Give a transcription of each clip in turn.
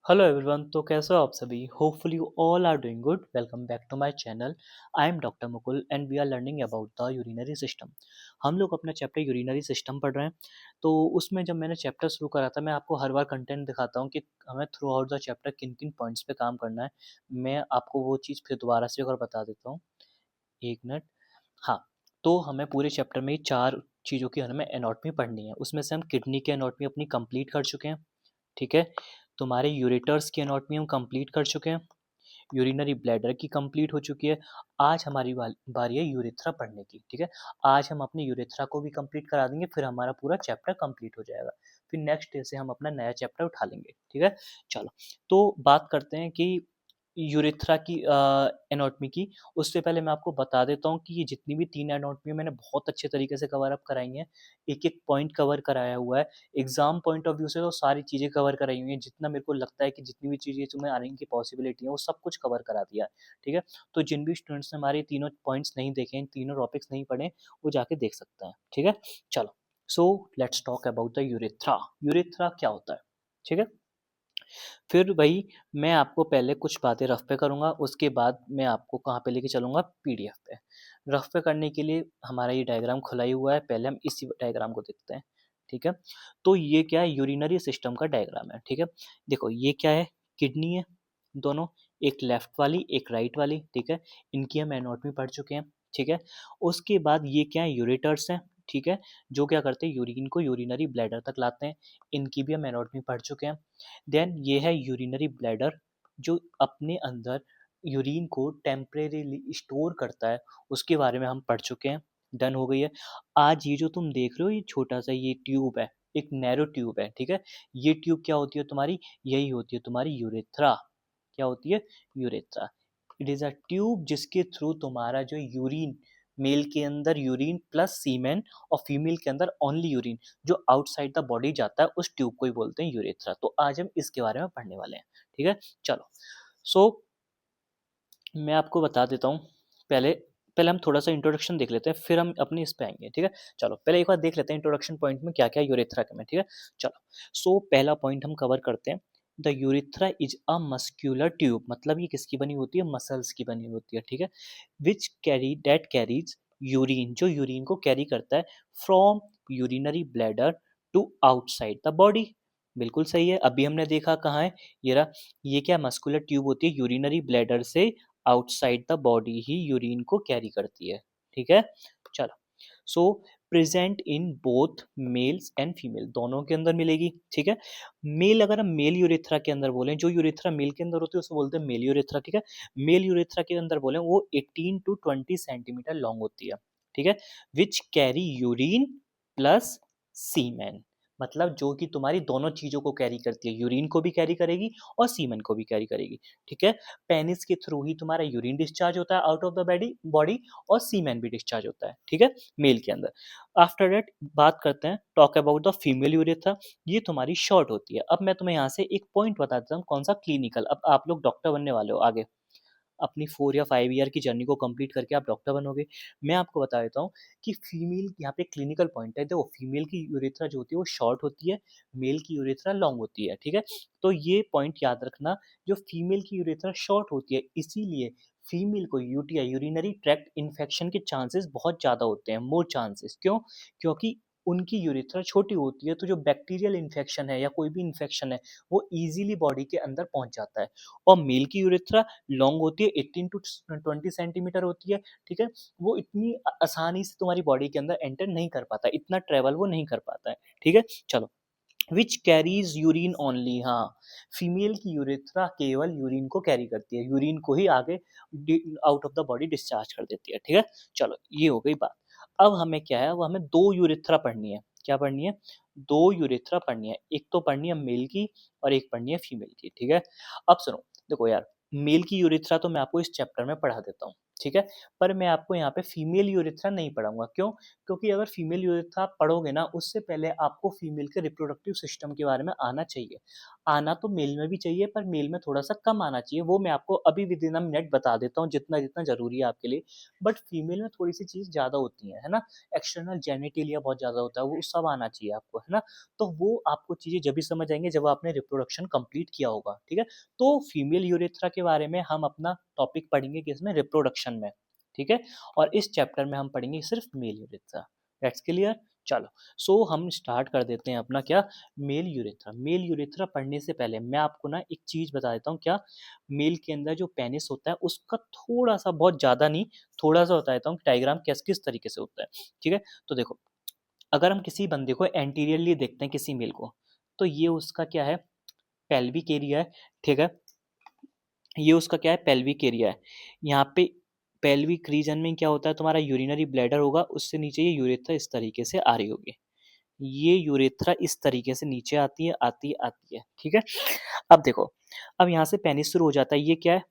Hello everyone. तो कैसे हो आप सभी? Hopefully you all are doing good. Welcome back to my channel. I am doctor Mukul and we are learning about the urinary system. हम लोग अपना चैप्टर यूरिनरी सिस्टम पढ़ रहे हैं। तो उसमें जब मैंने चैप्टर शुरू करा था, मैं आपको हर बार कंटेंट दिखाता हूँ कि हमें थ्रू आउट द चैप्टर किन किन पॉइंट्स पे काम करना है। मैं आपको वो चीज़ फिर दोबारा से और बता देता हूँ। एक मिनट। हाँ, तो हमें पूरे चैप्टर में 4 चीज़ों की हमें एनाटॉमी पढ़नी है। उसमें से हम किडनी की एनाटॉमी अपनी कंप्लीट कर चुके हैं। ठीक है? तुम्हारे यूरेटर्स की एनाटॉमी हम कंप्लीट कर चुके हैं। यूरिनरी ब्लैडर की कंप्लीट हो चुकी है। आज हमारी बारी है यूरेथ्रा पढ़ने की। ठीक है? आज हम अपने यूरेथ्रा को भी कंप्लीट करा देंगे, फिर हमारा पूरा चैप्टर कंप्लीट हो जाएगा। फिर नेक्स्ट डे से हम अपना नया चैप्टर उठा लेंगे। ठीक है? चलो, तो बात करते हैं कि यूरेथ्रा की एनाटॉमी की। उससे पहले मैं आपको बता देता हूँ कि ये जितनी भी 3 एनाटॉमी मैंने बहुत अच्छे तरीके से कवर अप कराई हैं। एक-एक पॉइंट कवर कराया हुआ है। एग्ज़ाम पॉइंट ऑफ व्यू से तो सारी चीज़ें कवर कराई हुई हैं। जितना मेरे को लगता है कि जितनी भी चीज़ें तुम्हें आने की पॉसिबिलिटी है, वो सब कुछ कवर करा दिया है। ठीक है? तो जिन भी स्टूडेंट्स ने हमारे तीनों पॉइंट्स नहीं देखे हैं, तीनों टॉपिक्स नहीं पढ़े, वो जाके देख सकते हैं। ठीक है? चलो, so let's talk about the urethra. Urethra क्या होता है? ठीक है? फिर वही मैं आपको पहले कुछ बातें रफ़ पे करूँगा, उसके बाद मैं आपको कहाँ पे लेके चलूँगा, पीडीएफ पे। रफ़ पे करने के लिए हमारा ये डायग्राम खुला ही हुआ है, पहले हम इसी डायग्राम को देखते हैं। ठीक है? तो ये क्या है, यूरिनरी सिस्टम का डायग्राम है। ठीक है? देखो ये क्या है, किडनी है दोनों, एक लेफ्ट वाली, एक राइट वाली। ठीक है? इनकी हम एनाटॉमी पढ़ चुके हैं। ठीक है? उसके बाद ये क्या है, यूरेटर्स हैं। ठीक है? जो क्या करते हैं, यूरिन को यूरिनरी ब्लैडर तक लाते हैं। इनकी भी हम एनाटॉमी पढ़ चुके हैं। देन ये है यूरिनरी ब्लैडर, जो अपने अंदर यूरिन को टेम्परेरीली स्टोर करता है, उसके बारे में हम पढ़ चुके हैं। डन हो गई है। आज ये जो तुम देख रहे हो, ये छोटा सा ये ट्यूब है, एक नैरो ट्यूब है। ठीक है? ये ट्यूब क्या होती है तुम्हारी? यही होती है तुम्हारी यूरेथ्रा। क्या होती है? Urethra. It is a tube जिसके थ्रू तुम्हारा जो यूरिन, मेल के अंदर यूरिन प्लस सीमेन और फीमेल के अंदर ओनली यूरिन जो आउटसाइड द बॉडी जाता है, उस ट्यूब को ही बोलते हैं यूरेथ्रा। तो आज हम इसके बारे में पढ़ने वाले हैं। ठीक है? चलो, सो मैं आपको बता देता हूँ। पहले पहले हम थोड़ा सा इंट्रोडक्शन देख लेते हैं, फिर हम अपने इस पे आएंगे। ठीक है? चलो, पहले एक बार देख लेते हैं इंट्रोडक्शन पॉइंट में क्या क्या यूरेथ्रा का में। ठीक है? चलो, सो पहला पॉइंट हम कवर करते हैं। The urethra is a muscular tube. मतलब ये किसकी बनी होती है? मसल्स की बनी होती है। ठीक है? विच कैरीज यूरिन, जो यूरिन को कैरी करता है from urinary bladder to outside the body. बिल्कुल सही है। अभी हमने देखा कहाँ है, ये रहा। ये क्या मस्कुलर ट्यूब होती है, यूरिनरी ब्लैडर से outside the body he urine को कैरी करती है। ठीक है? चलो, सो present in both mails and female, दोनों के अंदर मिलेगी। ठीक है? मेल, अगर हम मेल यूरेथ्रा के अंदर बोलें, जो यूरेथ्रा मेल के अंदर होती है उसे बोलते हैं मेल यूरेथ्रा। ठीक है? मेल यूरेथ्रा के अंदर बोलें, वो 18 टू 20 सेंटीमीटर लॉन्ग होती है। ठीक है? विच कैरी यूरिन प्लस सीमेन। मतलब जो कि तुम्हारी दोनों चीज़ों को कैरी करती है, यूरिन को भी कैरी करेगी और सीमेन को भी कैरी करेगी। ठीक है? पेनिस के थ्रू ही तुम्हारा यूरिन डिस्चार्ज होता है out of the body body और सीमेन भी डिस्चार्ज होता है। ठीक है? मेल के अंदर। आफ्टर दैट बात करते हैं, talk about the female urethra. ये तुम्हारी शॉर्ट होती है। अब मैं तुम्हें यहाँ से एक पॉइंट बता देता हूँ, कौन सा, क्लिनिकल। अब आप लोग डॉक्टर बनने वाले हो आगे, अपनी 4 या 5 ईयर की जर्नी को कंप्लीट करके आप डॉक्टर बनोगे। मैं आपको बता देता हूँ कि फीमेल यहाँ पे क्लिनिकल पॉइंट है। देखो, फीमेल की यूरेथ्रा जो होती है वो शॉर्ट होती है, मेल की यूरेथ्रा लॉन्ग होती है। ठीक है? तो ये पॉइंट याद रखना, जो फीमेल की यूरेथ्रा शॉर्ट होती है, इसीलिए फीमेल को यूटीआई, यूरिनरी ट्रैक्ट इन्फेक्शन के चांसेस बहुत ज़्यादा होते हैं, मोर चांसेस। क्यों? क्योंकि उनकी यूरेथ्रा छोटी होती है, तो जो बैक्टीरियल इन्फेक्शन है या कोई भी इन्फेक्शन है, वो ईज़िली बॉडी के अंदर पहुँच जाता है। और मेल की यूरेथ्रा लॉन्ग होती है, 18 टू 20 सेंटीमीटर होती है। ठीक है? वो इतनी आसानी से तुम्हारी बॉडी के अंदर एंटर नहीं कर पाता, इतना ट्रेवल वो नहीं कर पाता है। ठीक है? चलो, विच कैरीज यूरिन ओनली। हाँ, फीमेल की यूरेथ्रा केवल यूरिन को कैरी करती है, यूरिन को ही आगे out of the body discharge कर देती है। ठीक है? चलो, ये हो गई बात। अब हमें क्या है, वो हमें दो यूरेथ्रा पढ़नी है। क्या पढ़नी है? दो यूरेथ्रा पढ़नी है। एक तो पढ़नी है मेल की और एक पढ़नी है फीमेल की। ठीक है? अब सुनो, देखो यार, मेल की यूरेथ्रा तो मैं आपको इस चैप्टर में पढ़ा देता हूँ। ठीक है? पर मैं आपको यहाँ पे फीमेल यूरेथ्रा नहीं पढ़ाऊंगा। क्यों? क्योंकि अगर फीमेल यूरेथ्रा आप पढ़ोगे ना, उससे पहले आपको फीमेल के रिप्रोडक्टिव सिस्टम के बारे में आना चाहिए। आना तो मेल में भी चाहिए पर मेल में थोड़ा-सा कम आना चाहिए, वो मैं आपको अभी विदिन अ मिनट बता देता हूँ जितना-जितना ज़रूरी है आपके लिए। बट फीमेल में थोड़ी-सी चीज़ ज़्यादा होती है ना? एक्सटर्नल जेनिटलिया बहुत ज़्यादा होता है, वो सब आना चाहिए आपको, है ना? तो वो आपको चीज़ें जभी समझ आएँगी जब आपने रिप्रोडक्शन कंप्लीट किया होगा, ठीक है? तो फीमेल यूरेथ्रा के बारे में हम अपना टॉपिक पढ़ेंगे किसमें? रिप्रोडक्शन में, ठीक है? और इस चैप्टर में हम पढ़ेंगे सिर्फ मेल यूरेथ्रा। That's clear? चलो, सो हम स्टार्ट कर देते हैं अपना क्या? Mail urethra. मेल यूरेथ्रा पढ़ने से पहले मैं आपको ना एक चीज़ बता देता हूँ क्या? मेल के अंदर जो पेनिस होता है उसका थोड़ा-सा, बहुत ज़्यादा नहीं, थोड़ा-सा बता देता हूँ डायग्राम किस तरीके से होता है, ठीक है? तो देखो, अगर हम किसी बंदे को एंटीरियरली देखते हैं किसी मेल को, तो ये उसका क्या है? पेल्विक एरिया है, ठीक है? ये उसका क्या है? पेल्विक एरिया है। यहाँ पे पेल्विक रीजन में क्या होता है? तुम्हारा यूरिनरी ब्लैडर होगा, उससे नीचे ये यूरेथ्रा इस तरीके से आ रही होगी। ये यूरेथ्रा इस तरीके से नीचे आती है, आती है, आती है, ठीक है? अब देखो, अब यहाँ से पेनिस शुरू हो जाता है, ये क्या है?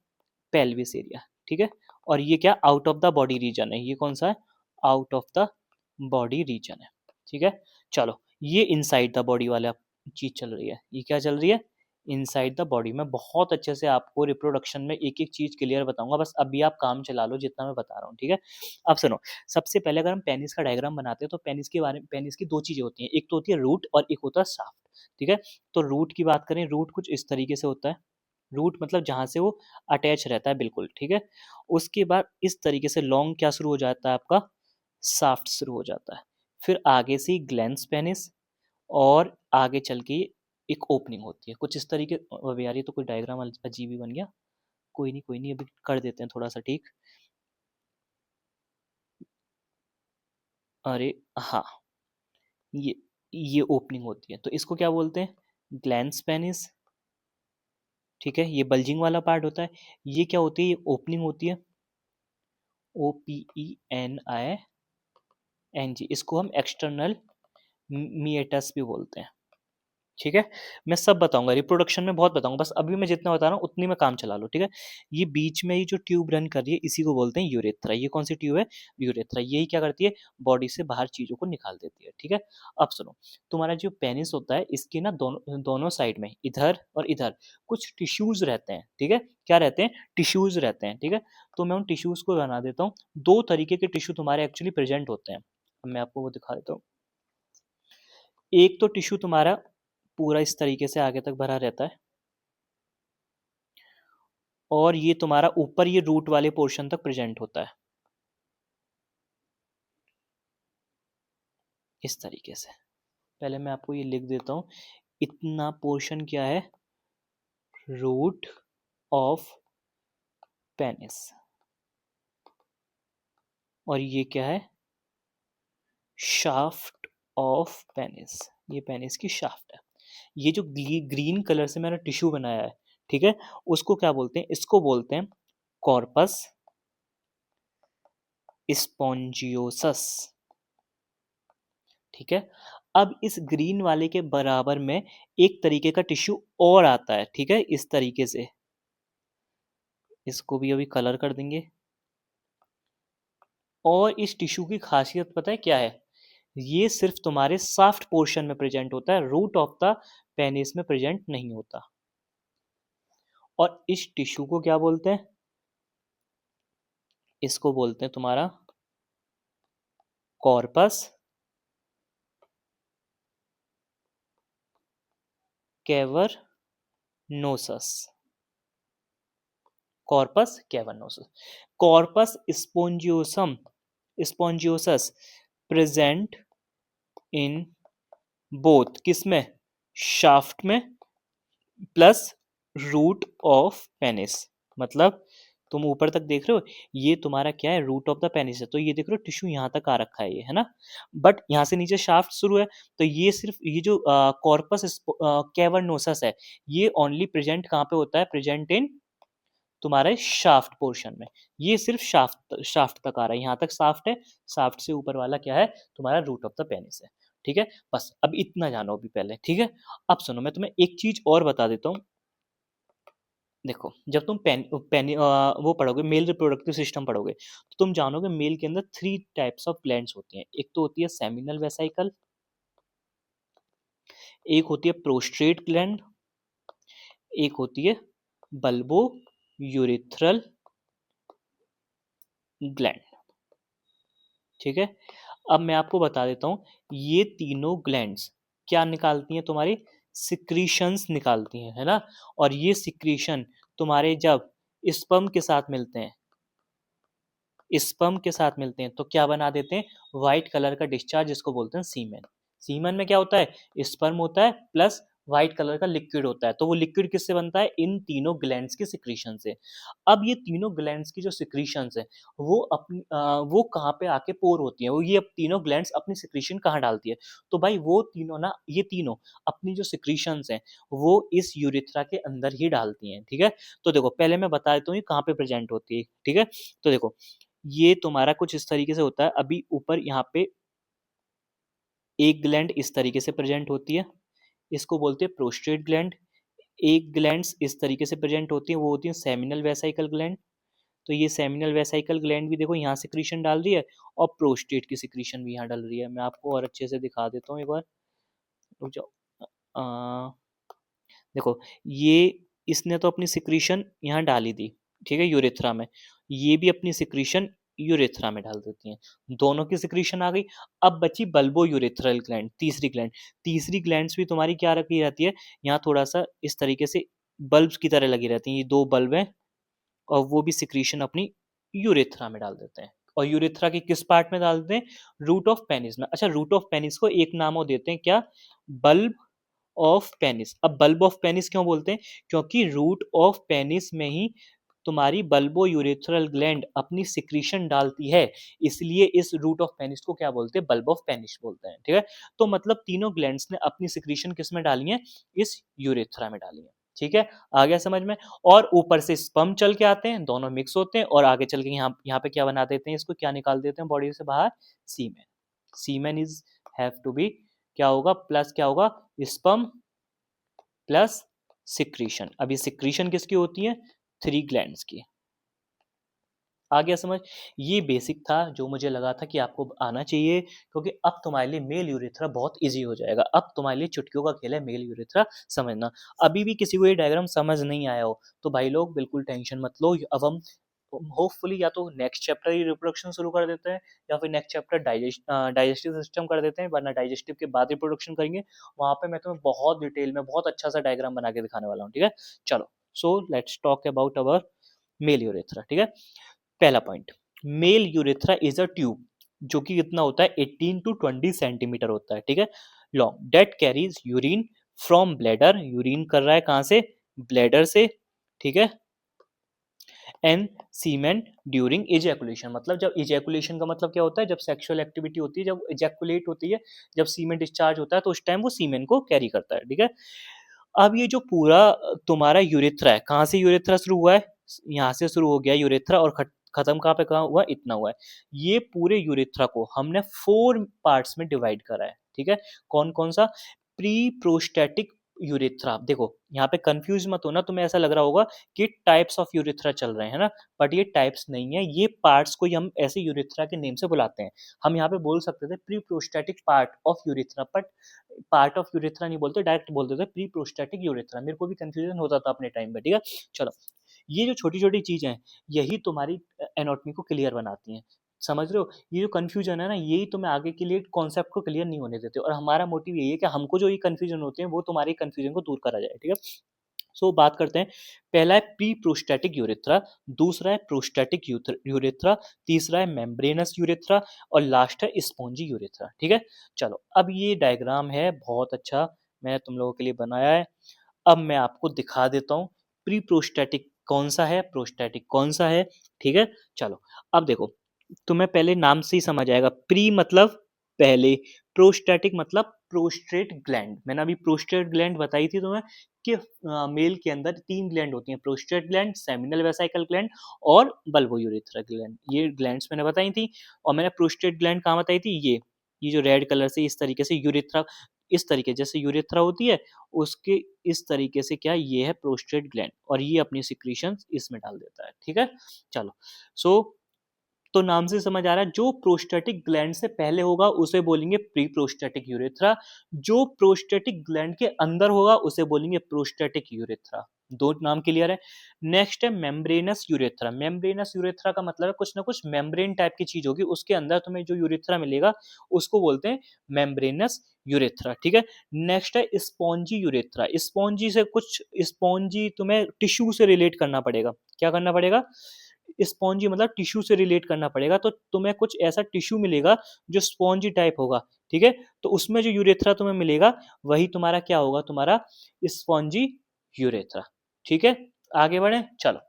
पेल्विस एरिया, ठीक है? और ये क्या? Out of the body region है, ये कौन सा है? Out of the body region है, ठीक है? चलो, ये इनसाइड द बॉडी वाला चीज़ चल रही है, ये क्या चल रही है? Inside the body. मैं बहुत अच्छे से आपको रिप्रोडक्शन में एक-एक चीज़ क्लियर बताऊँगा, बस अभी आप काम चला लो जितना मैं बता रहा हूँ, ठीक है? अब सुनो, सबसे पहले अगर हम पेनिस का डायग्राम बनाते हैं तो पेनिस की 2 चीज़ें होती हैं, एक तो होती है रूट और एक होता है शाफ्ट, ठीक है? तो रूट की बात करें, रूट कुछ इस तरीके से होता है, रूट मतलब जहाँ से वो अटैच रहता है बिल्कुल, ठीक है? उसके बाद इस तरीके से लॉन्ग क्या शुरू हो जाता है आपका? शाफ्ट शुरू हो जाता है। फिर आगे से ग्लैंस पेनिस और आगे चल के एक ओपनिंग होती है, कुछ इस तरीके। अबे यार, ये तो कोई डायग्राम अजीब ही बन गया। कोई नहीं, अभी कर देते हैं थोड़ा-सा ठीक। अरे! हाँ, ये ये ओपनिंग होती है, तो इसको क्या बोलते हैं? ग्लैंस पेनिस, ठीक है? ये बल्जिंग वाला पार्ट होता है। ये क्या होती है? ये ओपनिंग होती है, ओपेनिंग, इसको हम एक्सटर्नल मिएटस भी बोलते हैं, ठीक है? मैं सब बताऊँगा, रिप्रोडक्शन में बहुत बताऊँगा, बस अभी मैं जितना बता रहा हूँ उतनी में काम चला लो, ठीक है? ये बीच में ये जो ट्यूब रन कर रही है इसी को बोलते हैं यूरेथ्रा। ये कौन सी ट्यूब है? यूरेथ्रा। यही क्या करती है? बॉडी से बाहर चीज़ों को निकाल देती है, ठीक है? अब सुनो, तुम्हारा जो पेनिस होता है इसके ना दोनों दोनों साइड में, इधर और इधर, कुछ टिश्यूज़ रहते हैं, ठीक है? क्या रहते हैं? टिश्यूज़ रहते हैं, ठीक है? तो मैं उन टिश्यूज़ को बना देता हूँ। 2 तरीके के टिश्यू तुम्हारे एक्चुअली प्रेज़ेंट होते हैं। अब मैं आपको वो दिखा देता हूँ। एक तो टिश्यू तुम्हारा पूरा इस तरीके से आगे तक भरा रहता है और ये तुम्हारा ऊपर ये रूट वाले पोर्शन तक प्रेजेंट होता है, इस तरीके से। पहले मैं आपको ये लिख देता हूँ, इतना पोर्शन क्या है? Root of penis. और ये क्या है? Shaft of penis. ये पेनिस की शाफ्ट है। ये जो ग्रीन कलर से मैंने टिश्यू बनाया है, ठीक है? उसको क्या बोलते हैं? इसको बोलते हैं कॉर्पस स्पॉन्जियोसस, ठीक है? अब इस ग्रीन वाले के बराबर में एक तरीके का टिश्यू और आता है, ठीक है? इस तरीके से। इसको भी अभी कलर कर देंगे। और इस टिश्यू की खासियत पता है क्या है? ये सिर्फ तुम्हारे शाफ्ट पोर्शन में प्रेजेंट होता है, रूट ऑफ द पेनिस में प्रेजेंट नहीं होता। और इस टिश्यू को क्या बोलते हैं? इसको बोलते हैं तुम्हारा corpus cavernosus. Corpus cavernosus. Corpus spongiosus present in both, किसमें? शाफ्ट में प्लस रूट ऑफ पेनिस। मतलब तुम ऊपर तक देख रहे हो, ये तुम्हारा क्या है? रूट ऑफ द पेनिस है, तो ये देख रहे हो टिश्यू यहाँ तक आ रखा है, ये है ना? बट यहाँ से नीचे शाफ्ट शुरू है, तो ये सिर्फ ये जो कॉर्पस कैवर्नोसस है, ये ओनली प्रेजेंट कहाँ पे होता है? प्रेजेंट इन तुम्हारे शाफ्ट पोर्शन में। ये सिर्फ शाफ्ट शाफ्ट तक आ रहा है, यहाँ तक शाफ्ट है, शाफ्ट से ऊपर वाला क्या है? तुम्हारा रूट ऑफ द पेनिस है, ठीक है? बस अब इतना जानो अभी पहले, ठीक है? अब सुनो, मैं तुम्हें एक चीज और बता देता हूँ। देखो, जब तुम वो पढ़ोगे, मेल रिप्रोडक्टिव सिस्टम पढ़ोगे, तो तुम जानोगे मेल के अंदर 3 टाइप्स ऑफ ग्लैंड्स होती हैं। एक तो होती है सेमिनल वेसिकल, एक होती है प्रोस्ट्रेट ग्लैंड एक होती है बल्बो यूरेथ्रल ग्लैंड। ठीक है, अब मैं आपको बता देता हूँ, ये तीनों ग्लैंड्स क्या निकालती हैं, तुम्हारी सिक्रीशंस निकालती हैं, है ना। और ये सिक्रीशन तुम्हारे जब स्पर्म के साथ मिलते हैं, स्पर्म के साथ मिलते हैं तो क्या बना देते हैं, व्हाइट कलर का डिस्चार्ज, जिसको बोलते हैं सीमेन। सीमेन में क्या होता है, स्पर्म होता है प्लस व्हाइट कलर का लिक्विड होता है। तो वो लिक्विड किससे बनता है, इन तीनों ग्लैंड्स की सिक्रीशन से। अब ये तीनों ग्लैंड्स की जो सिक्रीशंस है, वो अपनी वो कहाँ पे आके पोर होती है, वो ये तीनों ग्लैंड्स अपनी सिक्रीशन कहाँ डालती है, तो भाई वो तीनों ना, ये तीनों अपनी जो सिक्रीशंस हैं वो इस यूरेथ्रा के अंदर ही डालती हैं। ठीक है, तो देखो पहले मैं बता देता हूँ ये कहाँ पे प्रेजेंट होती है। ठीक है, तो देखो ये तुम्हारा कुछ इस तरीके से होता है। अभी ऊपर यहाँ पे एक ग्लैंड इस तरीके से प्रेजेंट होती है, इसको बोलते हैं प्रोस्टेट ग्लैंड। एक ग्लैंड्स इस तरीके से प्रेजेंट होती है, वो होती है सेमिनल वेसाइकल ग्लैंड। तो ये सेमिनल वेसाइकल ग्लैंड भी देखो यहाँ सिक्रीशन डाल रही है, और प्रोस्टेट की सिक्रीशन भी यहाँ डाल रही है। मैं आपको और अच्छे से दिखा देता हूँ एक बार, रुक जाओ। देखो ये, इसने तो अपनी सिक्रीशन यहाँ डाली थी, ठीक है, यूरेथ्रा में। ये भी अपनी सिक्रीशन यूरेथ्रा में डाल देती हैं, दोनों की सिक्रीशन आ गई। अब बची बल्बो यूरेथ्रल ग्लैंड, तीसरी ग्लैंड। तीसरी ग्लैंड्स भी तुम्हारी क्या रखी रहती है, यहाँ थोड़ा सा इस तरीके से बल्ब्स की तरह लगी रहती हैं, ये दो बल्ब हैं, और वो भी सिक्रीशन अपनी यूरेथ्रा में डाल देते हैं। और यूरेथ्रा के किस पार्ट में डाल देते हैं, रूट ऑफ पेनिस में। अच्छा, रूट ऑफ पेनिस को एक नाम और देते हैं क्या, बल्ब ऑफ पेनिस। अब बल्ब ऑफ पेनिस क्यों बोलते हैं, क्योंकि रूट ऑफ पेनिस में ही तुम्हारी बल्बो यूरेथ्रल ग्लैंड अपनी सिक्रीशन डालती है, इसलिए इस रूट ऑफ पेनिस को क्या बोलते हैं, बल्ब ऑफ पेनिस बोलते हैं। ठीक है, तो मतलब तीनों ग्लैंड्स ने अपनी सिक्रीशन किस में डाली है, इस यूरेथ्रा में डाली है। ठीक है, आ गया समझ में। और ऊपर से स्पर्म चल के आते हैं, दोनों मिक्स होते हैं, और आगे चल के यहाँ पे क्या बना देते हैं, इसको क्या निकाल देते हैं बॉडी से बाहर, semen. Semen is have to be, क्या होगा, प्लस क्या होगा, स्पर्म प्लस सिक्रीशन। अब ये सिक्रीशन किसकी होती है, थ्री ग्लैंड्स की। आ गया समझ। ये बेसिक था जो मुझे लगा था कि आपको आना चाहिए, क्योंकि अब तुम्हारे लिए मेल यूरेथ्रा बहुत इजी हो जाएगा। अब तुम्हारे लिए चुटकियों का खेल है मेल यूरेथ्रा समझना। अभी भी किसी को ये डायग्राम समझ नहीं आया हो तो भाई लोग बिल्कुल टेंशन मत लो। अब हम होपफुली या तो नेक्स्ट चैप्टर ही रिप्रोडक्शन शुरू कर देते हैं, या फिर नेक्स्ट चैप्टर डाइजेस्टिव सिस्टम कर देते हैं, वरना डाइजेस्टिव के बाद रिप्रोडक्शन करेंगे। वहां पे मैं तुम्हें बहुत डिटेल में बहुत अच्छा सा डायग्राम बना के दिखाने वाला हूँ। ठीक है, चलो, so let's talk about our male urethra. ठीक है, पहला point, male urethra is a tube, जो कि कितना होता है, 18 टू 20 सेंटीमीटर होता है। ठीक है, long, that carries urine from bladder, urine कर रहा है कहाँ से, ब्लैडर से। ठीक है, एंड सीमेन ड्यूरिंग इजैकुलेशन, मतलब जब इजैकुलेशन का मतलब क्या होता है, जब सेक्सुअल एक्टिविटी होती है, जब इजैकुलेट होती है, जब सीमेन डिस्चार्ज होता है, तो उस टाइम वो सीमेन को कैरी करता है। ठीक है, अब ये जो पूरा तुम्हारा यूरेथ्रा है, कहाँ से यूरेथ्रा शुरू हुआ है, यहाँ से शुरू हो गया यूरेथ्रा, और खत्म कहाँ पे कहाँ हुआ, इतना हुआ है। ये पूरे यूरेथ्रा को हमने 4 पार्ट्स में डिवाइड करा है। ठीक है, कौन कौन सा, प्री प्रोस्टेटिक यूरेथ्रा। देखो यहाँ पे कंफ्यूज मत होना, तुम्हें ऐसा लग रहा होगा कि टाइप्स ऑफ यूरेथ्रा चल रहे हैं ना, बट ये टाइप्स नहीं है, ये पार्ट्स को ही हम ऐसे यूरेथ्रा के नेम से बुलाते हैं। हम यहाँ पे बोल सकते थे pre prostatic part of urethra, but part of urethra नहीं बोलते, डायरेक्ट बोलते थे प्री प्रोस्टेटिक यूरेथ्रा। मेरे को भी कंफ्यूजन होता था अपने टाइम पे। ठीक है, चलो, ये जो छोटी छोटी चीजें हैं, यही तुम्हारी एनाटॉमी को क्लियर बनाती हैं। समझ रहे हो, ये जो कंफ्यूजन है ना, यही तुम्हें आगे के लिए कॉन्सेप्ट को क्लियर नहीं होने देते, और हमारा मोटिव यही है कि हमको जो ये कंफ्यूजन होते हैं वो तुम्हारी कंफ्यूजन को दूर करा जाए। ठीक है, सो बात करते हैं। पहला है प्री प्रोस्टेटिक यूरेथ्रा, दूसरा है प्रोस्टेटिक यूरेथ्रा, तीसरा है मेम्ब्रेनस यूरेथ्रा, और लास्ट है स्पॉन्जी यूरेथ्रा। ठीक है, चलो, अब ये डायग्राम है बहुत अच्छा, मैंने तुम लोगों के लिए बनाया है। अब मैं आपको दिखा देता हूँ प्री प्रोस्टेटिक कौन सा है, प्रोस्टेटिक कौन सा है। ठीक है, चलो, अब देखो, तुम्हें पहले नाम से ही समझ आएगा, प्री मतलब पहले, प्रोस्टेटिक मतलब प्रोस्टेट ग्लैंड। मैंने अभी प्रोस्टेट ग्लैंड बताई थी तुम्हें कि मेल के अंदर 3 ग्लैंड होती हैं, prostate gland, seminal vesicle gland, और बल्बोयूरेथ्रा ग्लैंड। ये ग्लैंड्स मैंने बताई थी। और मैंने प्रोस्टेट ग्लैंड कहाँ बताई थी, ये जो रेड कलर से इस तरीके से यूरेथ्रा, इस तरीके जैसे यूरेथ्रा होती है, उसके इस तरीके से क्या, ये है प्रोस्टेट ग्लैंड, और ये अपनी सिक्रीशन इसमें डाल देता है। ठीक है, चलो, सो तो नाम से समझ आ रहा है, जो प्रोस्टेटिक ग्लैंड से पहले होगा उसे बोलेंगे प्री प्रोस्टेटिक यूरेथ्रा, जो प्रोस्टेटिक ग्लैंड के अंदर होगा उसे बोलेंगे प्रोस्टेटिक यूरेथ्रा। दो नाम क्लियर है। नेक्स्ट है मेम्ब्रेनस यूरेथ्रा। मेम्ब्रेनस यूरेथ्रा का मतलब है कुछ ना कुछ मेम्ब्रेन टाइप की चीज होगी, उसके अंदर तुम्हें जो यूरेथ्रा मिलेगा उसको बोलते हैं मेम्ब्रेनस यूरेथ्रा, ठीक है। नेक्स्ट है स्पॉन्जी यूरेथ्रा। स्पॉन्जी से कुछ, स्पॉन्जी तुम्हें टिश्यू से रिलेट करना पड़ेगा। क्या करना पड़ेगा? स्पॉन्जी मतलब टिश्यू से रिलेट करना पड़ेगा, तो तुम्हें कुछ ऐसा टिश्यू मिलेगा जो स्पॉन्जी टाइप होगा, ठीक है। तो उसमें जो यूरेथ्रा तुम्हें मिलेगा वही तुम्हारा क्या होगा, तुम्हारा स्पॉन्जी यूरेथ्रा, ठीक है। आगे बढ़े, चलो।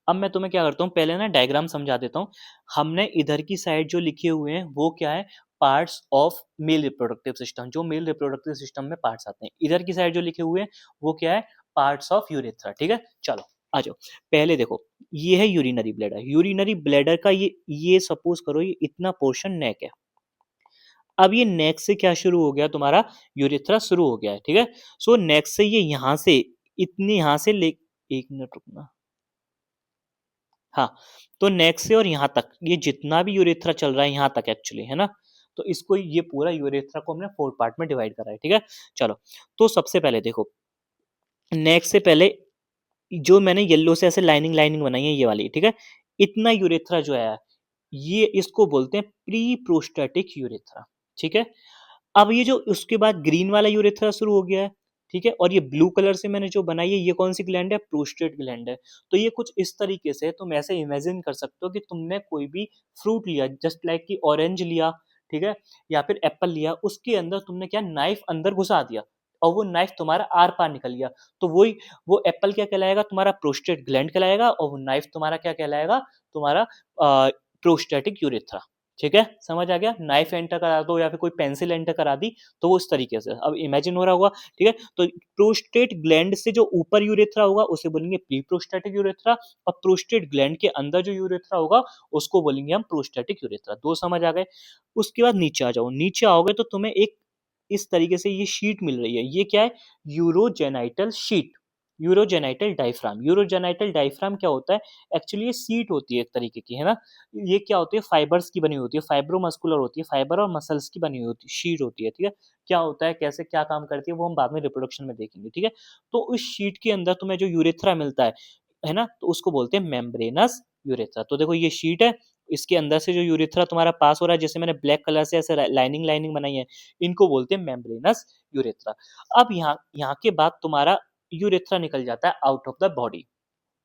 अब मैं तुम्हें क्या करता हूँ, पहले ना डायग्राम समझा देता हूँ। हमने इधर की साइड जो लिखे हुए हैं वो क्या है, parts of male reproductive system, जो मेल रिप्रोडक्टिव सिस्टम में पार्ट्स आते हैं। इधर की साइड जो लिखे हुए हैं वो क्या है, पार्ट्स ऑफ यूरेथ्रा, ठीक है। चलो आ जाओ। पहले देखो, ये है यूरिनरी ब्लैडर। यूरिनरी ब्लैडर का ये सपोज करो ये इतना पोर्शन नेक है। अब ये नेक से क्या शुरू हो गया, तुम्हारा यूरेथ्रा शुरू हो गया है, ठीक है। सो नेक से ये यहां से, इतनी यहां से ले, एक मिनट रुकना। हाँ, तो नेक से और यहाँ तक ये जितना भी यूरेथ्रा चल रहा है यहाँ तक एक्चुअली, है ना। तो इसको ये पूरा यूरेथ्रा को हमने 4 पार्ट में डिवाइड करा है, ठीक है। चलो, तो सबसे पहले देखो, नेक से पहले जो मैंने येलो से ऐसे लाइनिंग लाइनिंग बनाई है ये वाली, ठीक है। इतना यूरेथ्रा जो है ये इसको बोलते हैं प्री प्रोस्टेटिक यूरेथ्रा, ठीक है। अब ये जो उसके बाद ग्रीन वाला यूरेथ्रा शुरू हो गया है, ठीक है। और ये ब्लू कलर से मैंने जो बनाई है ये कौन सी ग्लैंड है, प्रोस्टेट ग्लैंड है। तो ये कुछ इस तरीके से तुम ऐसे इमेजिन कर सकते हो कि तुमने कोई भी फ्रूट लिया, जस्ट लाइक कि ऑरेंज लिया, ठीक है, या फिर एप्पल लिया, उसके अंदर तुमने क्या नाइफ अंदर घुसा दिया और वो नाइफ तुम्हारा आर पार निकल गया, तो वही वो एप्पल क्या कहलाएगा, तुम्हारा प्रोस्टेट ग्लैंड कहलाएगा, और वो नाइफ तुम्हारा क्या कहलाएगा, तुम्हारा प्रोस्टेटिक यूरेथ्रा, ठीक है। समझ आ गया? नाइफ एंटर करा दो या फिर कोई पेंसिल एंटर करा दी तो वो इस तरीके से अब इमेजिन हो रहा होगा, ठीक है। तो प्रोस्टेट ग्लैंड से जो ऊपर यूरेथ्रा होगा उसे बोलेंगे प्री प्रोस्टेटिक यूरेथ्रा, और प्रोस्टेट ग्लैंड के अंदर जो यूरेथ्रा होगा उसको बोलेंगे हम प्रोस्टेटिक यूरेथ्रा। दो समझ आ गए। उसके बाद नीचे आ जाओ। नीचे आओगे तो तुम्हें एक इस तरीके से ये शीट मिल रही है। ये क्या है, urogenital sheet, urogenital diaphragm. Urogenital diaphragm क्या होता है, एक्चुअली ये सीट होती है एक तरीके की, है ना। ये क्या होती है, फाइबर्स की बनी होती है, फाइब्रोमस्कुलर होती है, फाइबर और मसल्स की बनी हुई होती है, शीट होती है, ठीक है। क्या होता है, कैसे क्या काम करती है वो हम बाद में रिप्रोडक्शन में देखेंगे, ठीक है। तो उस शीट के अंदर तुम्हें जो यूरेथ्रा मिलता है ना, तो उसको बोलते हैं मेम्ब्रेनस यूरेथ्रा। तो देखो ये शीट है, इसके अंदर से जो यूरेथ्रा तुम्हारा पास हो रहा है, जैसे मैंने ब्लैक कलर से ऐसे लाइनिंग लाइनिंग बनाई है, इनको बोलते हैं मेम्ब्रेनस यूरेथ्रा। अब यहाँ यहाँ के बाद तुम्हारा यूरेथ्रा निकल जाता है आउट ऑफ द बॉडी,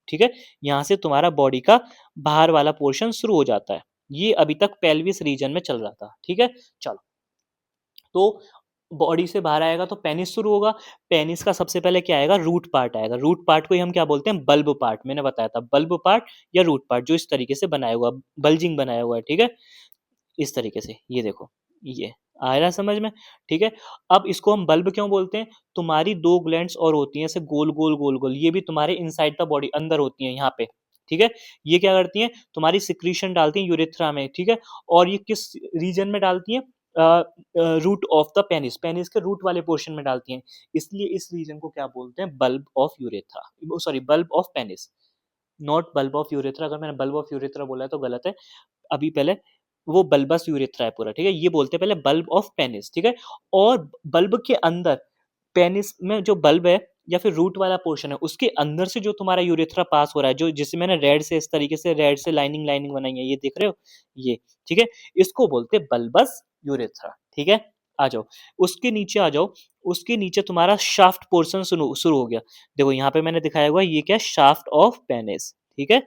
ठीक है। यहाँ से तुम्हारा बॉडी का बाहर वाला पोर्शन शुरू हो जाता है। ये अभी तक पेल्विस रीजन में चल रहा था, ठीक है। चलो, तो बॉडी से बाहर आएगा तो पेनिस शुरू होगा। पेनिस का सबसे पहले क्या आएगा, रूट पार्ट आएगा। रूट पार्ट को ही हम क्या बोलते हैं, बल्ब पार्ट। मैंने बताया था बल्ब पार्ट या रूट पार्ट, जो इस तरीके से बनाया हुआ, बल्जिंग बनाया हुआ है, ठीक है। इस तरीके से ये देखो, ये आ रहा है समझ में, ठीक है। अब इसको हम बल्ब क्यों बोलते हैं, तुम्हारी दो ग्लैंड्स और होती हैं ऐसे गोल गोल गोल गोल, ये भी तुम्हारे इनसाइड द बॉडी अंदर होती हैं यहाँ पे, ठीक है। ये क्या करती हैं, तुम्हारी सिक्रीशन डालती हैं यूरेथ्रा में, ठीक है। और ये किस रीजन में डालती हैं, root of the penis, penis के रूट वाले पोर्शन में डालती हैं। इसलिए इस रीजन को क्या बोलते हैं, bulb of urethra, sorry bulb of penis, not bulb of urethra. अगर मैंने बल्ब ऑफ यूरेथ्रा बोला है तो गलत है। अभी पहले वो बल्बस यूरेथ्रा है पूरा, ठीक है। ये बोलते हैं पहले बल्ब ऑफ पेनिस, ठीक है। और बल्ब के अंदर, पेनिस में जो बल्ब है या फिर रूट वाला पोर्शन है, उसके अंदर से जो तुम्हारा यूरेथ्रा पास हो रहा है, जो जिसे मैंने रेड से इस तरीके से रेड से लाइनिंग लाइनिंग बनाई है, ये देख रहे हो, ये, ठीक है। इसको बोलते हैं बल्बस यूरेथ्रा, ठीक है। आ जाओ, उसके नीचे आ जाओ। उसके नीचे तुम्हारा शाफ्ट पोर्शन शुरू शुरू हो गया। देखो यहाँ पे मैंने दिखाया हुआ है, ये क्या है, शाफ्ट ऑफ पेनिस, ठीक है।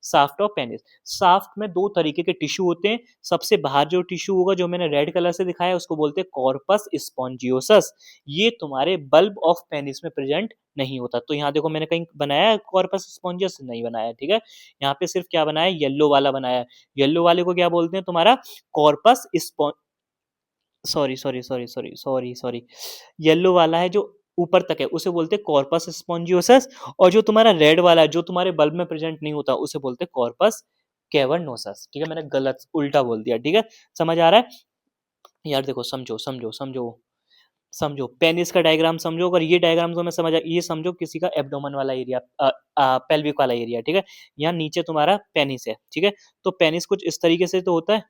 Shaft of penis. शाफ्ट में दो तरीके के टिश्यू होते हैं। सबसे बाहर जो टिश्यू होगा, जो मैंने रेड कलर से दिखाया है, उसको बोलते हैं कॉर्पस स्पॉन्जियोसस। ये तुम्हारे बल्ब ऑफ पेनिस में प्रेजेंट नहीं होता। तो यहाँ देखो मैंने कहीं बनाया है कॉर्पस स्पॉन्जियस, नहीं बनाया, ठीक है। यहाँ पे सिर्फ क्या बनाया है, येलो वाला बनाया है। येलो वाले को क्या बोलते हैं, तुम्हारा corpus spawn sorry sorry sorry sorry sorry sorry yellow वाला है जो ऊपर तक है, उसे बोलते हैं कॉर्पस स्पॉन्जियोसस। और जो तुम्हारा रेड वाला है, जो तुम्हारे बल्ब में प्रेजेंट नहीं होता, उसे बोलते हैं कॉर्पस कैवर्नोसस, ठीक है। मैंने गलत उल्टा बोल दिया, ठीक है। समझ आ रहा है यार, देखो समझो समझो समझो, समझो पेनिस का डायग्राम समझो, अगर ये डायग्राम तुम्हें समझ आ, ये समझो किसी का एब्डोमेन वाला एरिया, पेल्विक वाला एरिया, ठीक है। यहाँ नीचे तुम्हारा पेनिस है, ठीक है। तो पेनिस कुछ इस तरीके से तो होता है।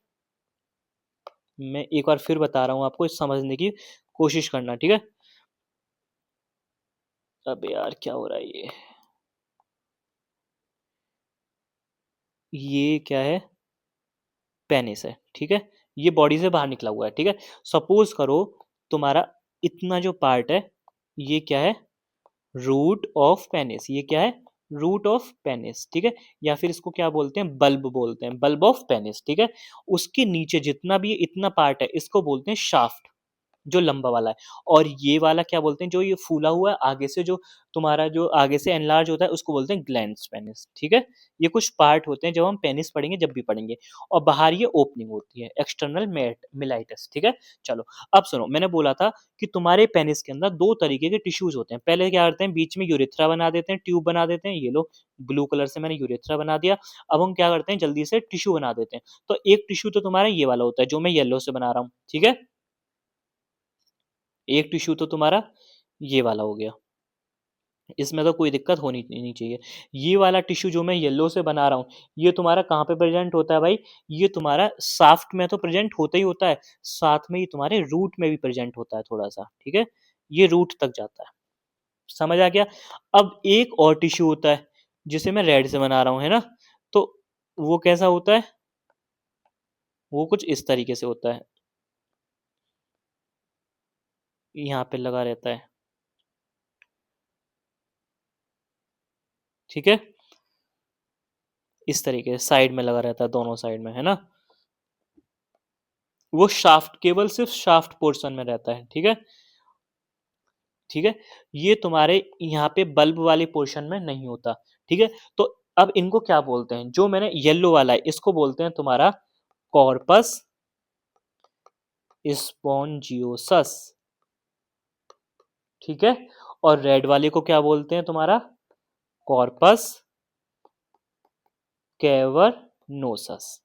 मैं एक बार फिर बता रहा हूँ आपको, इस समझने की कोशिश करना, ठीक है। अबे यार क्या हो रहा है ये क्या है, पेनिस है, ठीक है। ये बॉडी से बाहर निकला हुआ है, ठीक है। सपोज करो तुम्हारा इतना जो पार्ट है ये क्या है, रूट ऑफ पेनिस, ये क्या है, रूट ऑफ पेनिस, ठीक है। या फिर इसको क्या बोलते हैं, बल्ब बोलते हैं, बल्ब ऑफ पेनिस, ठीक है। उसके नीचे जितना भी इतना पार्ट है इसको बोलते हैं शाफ्ट, जो लंबा वाला है। और ये वाला क्या बोलते हैं, जो ये फूला हुआ है आगे से, जो तुम्हारा जो आगे से एनलार्ज होता है उसको बोलते हैं ग्लैंड्स पेनिस, ठीक है। ये कुछ पार्ट होते हैं जब हम पेनिस पढ़ेंगे, जब भी पढ़ेंगे। और बाहर ये ओपनिंग होती है, एक्सटर्नल मिलाइटस, ठीक है। चलो अब सुनो, मैंने बोला था कि तुम्हारे पेनिस के अंदर दो तरीके के टिश्यूज होते हैं। पहले क्या करते हैं, बीच में यूरेथ्रा बना देते हैं, ट्यूब बना देते हैं, ये लो ब्लू कलर से मैंने यूरेथ्रा बना दिया। अब हम क्या करते हैं, जल्दी से टिश्यू बना देते हैं। तो एक टिश्यू तो तुम्हारा ये वाला होता है जो मैं येलो से बना रहा हूँ, ठीक है। एक टिश्यू तो तुम्हारा ये वाला हो गया, इसमें तो कोई दिक्कत होनी नहीं चाहिए। ये वाला टिश्यू जो मैं येलो से बना रहा हूँ, ये तुम्हारा कहाँ पे प्रेजेंट होता है भाई, ये तुम्हारा साफ्ट में तो प्रेजेंट होता ही होता है, साथ में ये तुम्हारे रूट में भी प्रेजेंट होता है थोड़ा सा, ठीक है। ये रूट तक जाता है, समझ आ गया। अब एक और टिश्यू होता है जिसे मैं रेड से बना रहा हूँ, है ना। तो वो कैसा होता है, वो कुछ इस तरीके से होता है, यहाँ पे लगा रहता है, ठीक है। इस तरीके से साइड में लगा रहता है, दोनों साइड में, है ना। वो शाफ्ट, केवल सिर्फ शाफ्ट पोर्शन में रहता है, ठीक है। ठीक है, ये तुम्हारे यहाँ पे बल्ब वाले पोर्शन में नहीं होता, ठीक है। तो अब इनको क्या बोलते हैं, जो मैंने येलो वाला है इसको बोलते हैं तुम्हारा कॉर्पस स्पॉन्जियोसस, ठीक है। और रेड वाले को क्या बोलते हैं तुम्हारा, कॉर्पस कैवर्नोसस,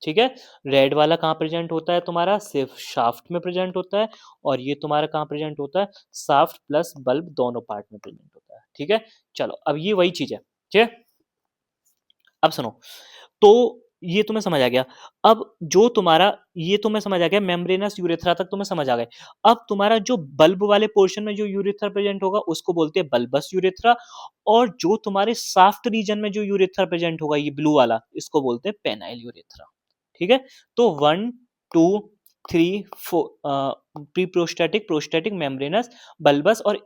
ठीक है। रेड वाला कहाँ प्रेजेंट होता है तुम्हारा, सिर्फ शाफ्ट में प्रेजेंट होता है। और ये तुम्हारा कहाँ प्रेजेंट होता है, शाफ्ट प्लस बल्ब दोनों पार्ट में प्रेजेंट होता है, ठीक है। चलो अब ये वही चीज है, ठीक है। अब सुनो, तो ये तुम्हें समझ आ गया। अब जो तुम्हारा, ये तुम्हें समझ आ गया, मेम्ब्रेनस यूरेथ्रा तक तुम्हें समझ आ गए। अब तुम्हारा जो बल्ब वाले पोर्शन में जो यूरेथ्रा प्रेजेंट होगा उसको बोलते हैं बल्बस यूरेथ्रा। और जो तुम्हारे साफ्ट रीजन में जो यूरेथ्रा प्रेजेंट होगा, ये ब्लू वाला, इसको बोलते हैं पेनाइल यूरेथ्रा, ठीक है। तो 1 2 3 4, pre prostatic, prostatic, membranous, bulbous, और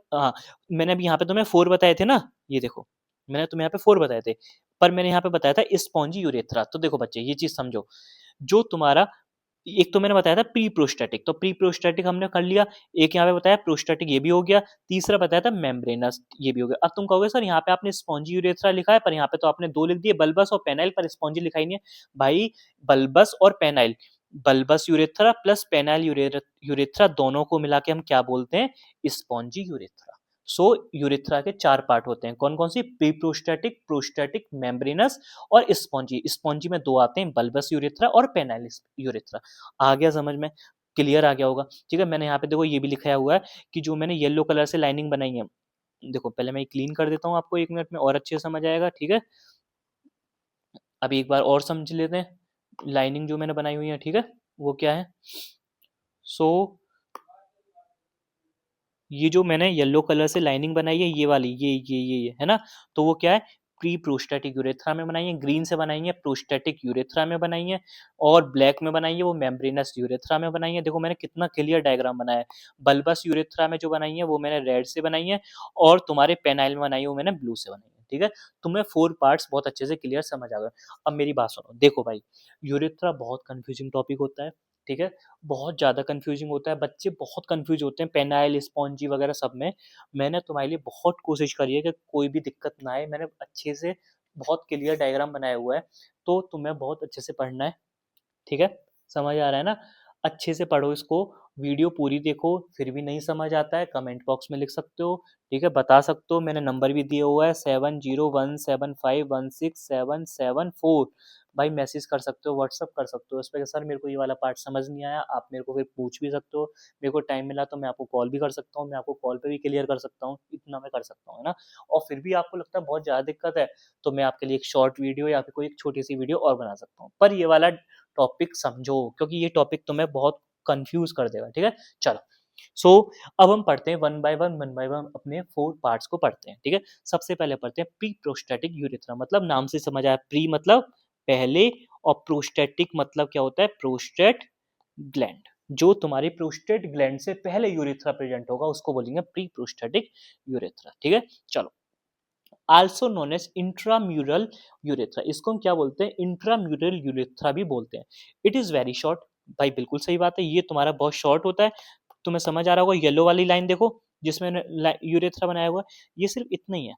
मैंने अभी यहाँ पे तुम्हें 4 बताए थे ना, ये देखो मैंने तुम्हें यहाँ पे 4 बताए थे, पर मैंने यहाँ पे बताया था स्पॉन्जी यूरेथ्रा। तो देखो बच्चे ये चीज समझो, जो तुम्हारा, एक तो मैंने बताया था प्री प्रोस्टैटिक, तो प्री प्रोस्टैटिक हमने कर लिया। एक यहाँ पे बताया प्रोस्टैटिक, ये भी हो गया। तीसरा बताया था मेम्ब्रेनस, ये भी हो गया। अब तुम कहोगे सर यहाँ पे आपने स्पॉन्जी यूरेथ्रा लिखा है, पर यहाँ पे तो आपने दो लिख दिए, बल्बस और पेनाइल, पर स्पॉन्जी लिखा ही नहीं है। भाई बल्बस और penile, bulbous urethra plus penile urethra दोनों को मिला के हम क्या बोलते हैं, स्पॉन्जी यूरेथ्रा। सो यूरेथ्रा के चार पार्ट होते हैं, कौन कौन सी, प्री प्रोस्टैटिक, प्रोस्टैटिक, मेम्ब्रेनस और स्पॉन्जी। स्पॉन्जी में दो आते हैं, बल्बस यूरेथ्रा और पेनाइल यूरेथ्रा। आ गया समझ में, क्लियर आ गया होगा, ठीक है। मैंने यहाँ पे देखो ये भी लिखाया हुआ है कि जो मैंने येलो कलर से लाइनिंग बनाई है, देखो पहले मैं क्लीन कर देता हूँ आपको, 1 मिनट में और अच्छे से समझ आएगा, ठीक है। अभी एक बार और समझ लेते हैं लाइनिंग जो मैंने बनाई हुई है, ठीक है। वो क्या है, सो ये जो मैंने येलो कलर से लाइनिंग बनाई है, ये वाली, ये है ना। तो वो क्या है, प्री प्रोस्टैटिक यूरेथ्रा में बनाई है, ग्रीन से बनाई है प्रोस्टैटिक यूरेथ्रा में बनाई है, और ब्लैक में बनाई है वो मेम्ब्रेनस यूरेथ्रा में बनाई है। देखो मैंने कितना क्लियर डायग्राम बनाया है। बल्बस यूरेथ्रा में जो बनाई है वो मैंने रेड से बनाई है, और तुम्हारे पेनाइल में बनाई है वो मैंने ब्लू से बनाई है, ठीक है। तुम्हें 4 पार्ट्स बहुत अच्छे से क्लियर समझ आ गए। अब मेरी बात सुनो, देखो भाई यूरेथ्रा बहुत कंफ्यूजिंग टॉपिक होता है, ठीक है। बहुत ज़्यादा कन्फ्यूजिंग होता है, बच्चे बहुत कन्फ्यूज होते हैं पेनाइल, स्पॉन्जी वगैरह सब में। मैंने तुम्हारे लिए बहुत कोशिश करी है कि कोई भी दिक्कत ना आए, मैंने अच्छे से बहुत क्लियर डायग्राम बनाया हुआ है। तो तुम्हें बहुत अच्छे से पढ़ना है, ठीक है, समझ आ रहा है ना। अच्छे से पढ़ो इसको, वीडियो पूरी देखो, फिर भी नहीं समझ आता है कमेंट बॉक्स में लिख सकते हो, ठीक है, बता सकते हो, मैंने नंबर भी दिया हुआ है 7017516774। भाई मैसेज कर सकते हो, व्हाट्सअप कर सकते हो उस पर, सर मेरे को ये वाला पार्ट समझ नहीं आया, आप मेरे को फिर पूछ भी सकते हो, मेरे को टाइम मिला तो मैं आपको कॉल भी कर सकता हूँ, मैं आपको कॉल पे भी क्लियर कर सकता हूँ, इतना मैं कर सकता हूँ, है ना। और फिर भी आपको लगता है बहुत ज़्यादा दिक्कत है, तो मैं आपके लिए एक शॉर्ट वीडियो या फिर कोई एक छोटी सी वीडियो और बना सकता हूँ, पर ये वाला टॉपिक समझो, क्योंकि ये टॉपिक तुम्हें बहुत कंफ्यूज कर देगा, ठीक है। चलो, सो अब हम पढ़ते हैं वन बाय वन अपने 4 पार्ट्स को पढ़ते हैं, ठीक है। सबसे पहले पढ़ते हैं प्री प्रोस्टैटिक यूरेथ्रा, मतलब नाम से समझ आया, प्री मतलब पहले, और प्रोस्टैटिक मतलब क्या होता है, प्रोस्टेट ग्लैंड, जो तुम्हारी प्रोस्टेट ग्लैंड से पहले यूरेथ्रा प्रेजेंट होगा उसको बोलेंगे प्री प्रोस्टैटिक यूरेथ्रा, ठीक है। चलो, also known as intramural urethra, इसको हम क्या बोलते हैं, इंट्राम्यूरल यूरेथ्रा भी बोलते हैं। इट इज वेरी शॉर्ट, भाई बिल्कुल सही बात है, ये तुम्हारा बहुत शॉर्ट होता है। तुम्हें समझ आ रहा होगा, येलो वाली लाइन देखो जिसमें यूरेथ्रा बनाया हुआ है, ये सिर्फ इतना ही है।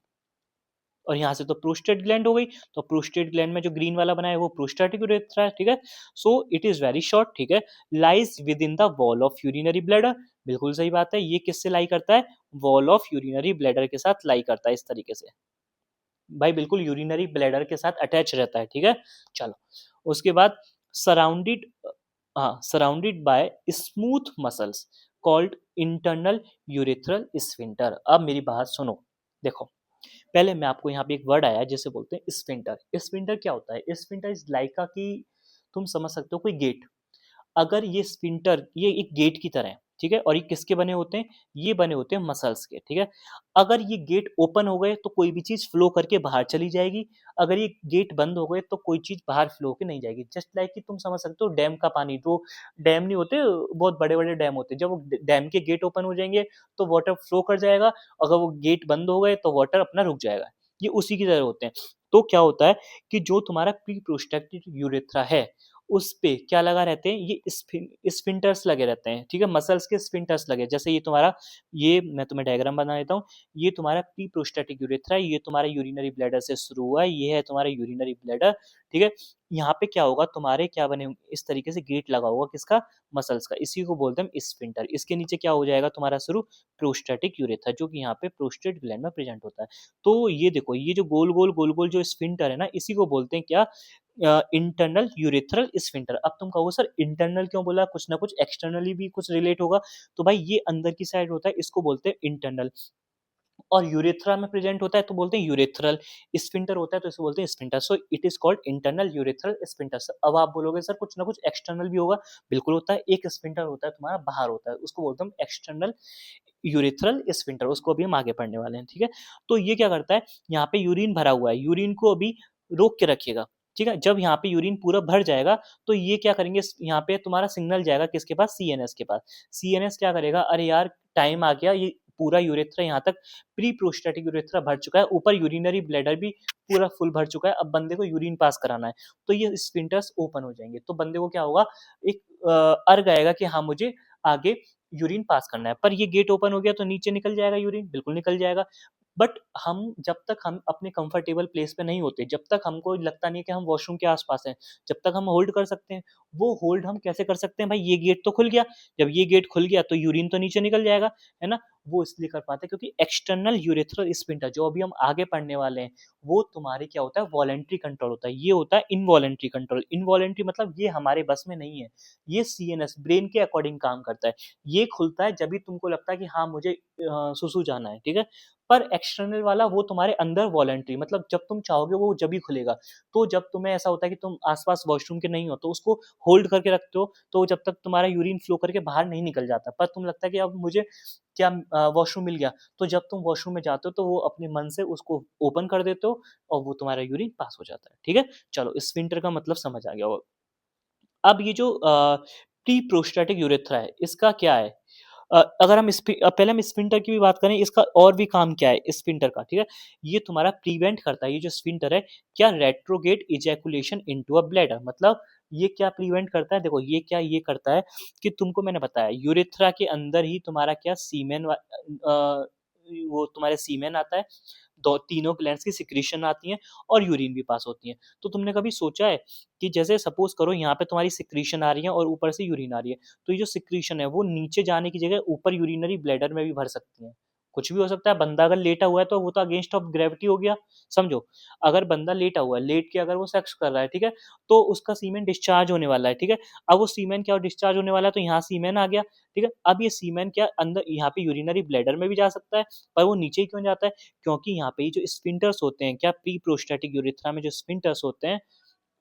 और यहाँ से तो प्रोस्टेट ग्लैंड हो गई, तो प्रोस्टेट ग्लैंड में जो ग्रीन वाला बनाया है वो प्रोस्टैटिक यूरेथ्रा है, ठीक है। So it is very short, ठीक है। Lies with in the wall of urinary bladder, बिल्कुल सही बात है, ये किससे लाई करता है, वॉल ऑफ यूरिनरी ब्लैडर के साथ लाई करता है, इस तरीके से, भाई बिल्कुल यूरिनरी ब्लैडर के साथ अटैच रहता है, ठीक है। चलो, उसके बाद सराउंडेड, हाँ, surrounded by smooth muscles called internal urethral sphincter. अब मेरी बात सुनो, देखो, पहले मैं आपको यहाँ पे एक वर्ड आया जिसे बोलते हैं स्फिंक्टर। स्फिंक्टर क्या होता है, स्फिंक्टर इज लाइक का कि तुम समझ सकते हो कोई गेट, अगर ये स्फिंक्टर ये एक गेट की तरह है, ठीक है, और ये किसके बने होते हैं, ये बने होते हैं मसल्स के, ठीक है। अगर ये गेट ओपन हो गए तो कोई भी चीज फ्लो करके बाहर चली जाएगी, अगर ये गेट बंद हो गए तो कोई चीज बाहर फ्लो के नहीं जाएगी। जस्ट लाइक कि तुम समझ सकते हो डैम का पानी, तो डैम नहीं होते, बहुत बड़े बड़े डैम होते हैं, जब वो डैम के गेट ओपन हो जाएंगे तो वाटर फ्लो कर जाएगा, अगर वो गेट बंद हो गए तो वाटर अपना रुक जाएगा, ये उसी की तरह होते हैं। तो क्या होता है कि जो तुम्हारा प्री प्रोस्टेटिक यूरेथ्रा है उस पे क्या लगा रहते हैं, ये स्फिंक्टर्स लगे रहते हैं, ठीक है, मसल्स के स्फिंक्टर्स लगे, जैसे ये तुम्हारा, ये मैं तुम्हें डायग्राम बना देता हूँ, ये तुम्हारा प्री प्रोस्टेटिक यूरेथ्रा, ये तुम्हारा यूरिनरी ब्लैडर से शुरू हुआ है, ये है तुम्हारा यूरिनरी ब्लैडर, ठीक है। यहाँ पे क्या होगा, तुम्हारे क्या बने होंगे, इस तरीके से गेट लगा होगा, किसका, मसल्स का, इसी को बोलते हैं स्फिंक्टर। इसके नीचे क्या हो जाएगा तुम्हारा शुरू, प्रोस्टेटिक यूरेथ्रा, जो कि यहाँ पे प्रोस्टेट ग्लैंड में प्रेजेंट होता है। तो ये देखो, ये जो गोल गोल जो स्फिंक्टर है ना, इसी को बोलते हैं क्या, इंटरनल यूरेथ्रल स्फिंक्टर। अब तुम कहोगे सर इंटरनल क्यों बोला, कुछ ना कुछ एक्सटर्नली भी कुछ रिलेट होगा, तो भाई ये अंदर की साइड होता है, इसको बोलते हैं इंटरनल, और यूरेथ्रा में प्रेजेंट होता है तो बोलते हैं यूरेथ्रल, स्फिंक्टर होता है तो इसे बोलते हैं sphincter. So it is called internal urethral sphincter. अब आप बोलोगे सर कुछ ना कुछ एक्सटर्नल भी होगा, बिल्कुल होता है, एक स्फिंक्टर होता है तुम्हारा बाहर होता है, उसको बोलते हैं एक्सटर्नल यूरेथ्रल स्फिंक्टर, उसको अभी हम आगे पढ़ने वाले हैं, ठीक है। तो ये क्या करता है, यहाँ पे यूरिन भरा हुआ है, यूरिन को अभी रोक के रखिएगा, ठीक है। जब यहाँ पे यूरिन पूरा भर जाएगा तो ये क्या करेंगे, यहाँ पे तुम्हारा सिग्नल जाएगा किसके पास, सीएनएस के पास। सीएनएस क्या करेगा, अरे यार टाइम आ गया, ये पूरा यूरेथ्रा यहाँ तक प्री प्रोस्टेटिक यूरेथ्रा भर चुका है, ऊपर यूरिनरी ब्लैडर भी पूरा फुल भर चुका है, अब बंदे को यूरिन पास कराना है, तो ये स्फिंक्टर्स ओपन हो जाएंगे, तो बंदे को क्या होगा, एक अर्घ आएगा कि हाँ मुझे आगे यूरिन पास करना है। पर ये गेट ओपन हो गया तो नीचे निकल जाएगा यूरिन, बिल्कुल निकल जाएगा। बट हम जब तक हम अपने कंफर्टेबल प्लेस पे नहीं होते, जब तक हमको लगता नहीं कि हम वॉशरूम के आसपास हैं, जब तक हम होल्ड कर सकते हैं। वो होल्ड हम कैसे कर सकते हैं भाई, ये गेट तो खुल गया, जब ये गेट खुल गया तो यूरिन तो नीचे निकल जाएगा, है ना। वो इसलिए कर पाते हैं क्योंकि एक्सटर्नल यूरेथ्रल स्फिंक्टर, जो अभी हम आगे पढ़ने वाले हैं, वो तुम्हारे क्या होता है, वॉलेंट्री कंट्रोल होता है, ये होता है इनवॉलेंट्री कंट्रोल। इनवॉलेंट्री मतलब ये हमारे बस में नहीं है, ये सीएनएस ब्रेन के अकॉर्डिंग काम करता है। ये खुलता है जब भी तुमको लगता है कि हाँ मुझे सुसु जाना है, ठीक है। पर एक्सटर्नल वाला वो तुम्हारे अंदर वॉलेंट्री, मतलब जब तुम चाहोगे वो जब ही खुलेगा। तो जब तुम्हें ऐसा होता है कि तुम आसपास वॉशरूम के नहीं हो तो उसको होल्ड करके रखते हो, तो जब तक तुम्हारा यूरिन फ्लो करके बाहर नहीं निकल जाता, पर तुम लगता है कि अब मुझे क्या वॉशरूम मिल गया, तो जब तुम वॉशरूम में जाते हो तो वो अपने मन से उसको ओपन कर देते हो और वो तुम्हारा यूरिन पास हो जाता है, ठीक है। चलो, स्फिंक्टर का मतलब समझ आ गया होगा। अब ये जो प्री प्रोस्टेटिक यूरेथ्रा है, इसका क्या है? अगर हम पहले हम स्फिंक्टर की भी बात करें, इसका और भी काम क्या है स्फिंक्टर का, ठीक है? ये तुम्हारा प्रिवेंट करता है, ये जो स्फिंक्टर है, क्या retrograde ejaculation into a bladder, मतलब ये क्या प्रिवेंट करता है? देखो ये करता है कि तुमको मैंने बताया यूरेथ्रा के अंदर ही तुम्हारा क्या वो तुम्हारे सीमेन आता है, दो तीनों ग्लैंड्स की सिक्रीशन आती है और यूरिन भी पास होती है। तो तुमने कभी सोचा है कि जैसे सपोज करो यहाँ पे तुम्हारी सिक्रीशन आ रही है और ऊपर से यूरिन आ रही है, तो ये जो सिक्रीशन है वो नीचे जाने की जगह ऊपर यूरिनरी ब्लैडर में भी भर सकती है। कुछ भी हो सकता है, बंदा अगर लेटा हुआ है तो वो तो अगेंस्ट ऑफ ग्रेविटी हो गया, समझो। अगर बंदा लेटा हुआ है, लेट के अगर वो सेक्स कर रहा है, ठीक है, तो उसका सीमेन डिस्चार्ज होने वाला है, ठीक है। अब वो सीमेन क्या डिस्चार्ज होने वाला है, तो यहाँ सीमेन आ गया, ठीक है। अब ये सीमेन क्या अंदर यहाँ पे यूरिनरी ब्लैडर में भी जा सकता है, पर वो नीचे ही क्यों जाता है, क्योंकि यहाँ पे ये जो स्फिंक्टर्स होते हैं, क्या प्री प्रोस्टेटिक यूरेथ्रा में जो स्फिंक्टर्स होते हैं,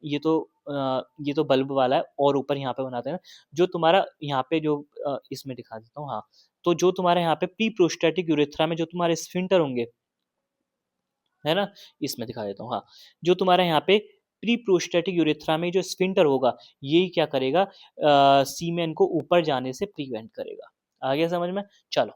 ये तो बल्ब वाला है और ऊपर यहाँ पे बनाते हैं, जो तुम्हारा यहाँ पे जो इसमें दिखा देता हूँ, हाँ। तो जो तुम्हारे यहाँ पे प्री प्रोस्टेटिक यूरेथ्रा में जो तुम्हारे स्फिंक्टर होंगे, है ना, इसमें दिखा देता हूँ, हाँ। जो तुम्हारे यहाँ पे प्री प्रोस्टेटिक यूरेथ्रा में जो स्फिंक्टर होगा, यही क्या करेगा, सीमेन को ऊपर जाने से प्रिवेंट करेगा। आ गया समझ में? चलो,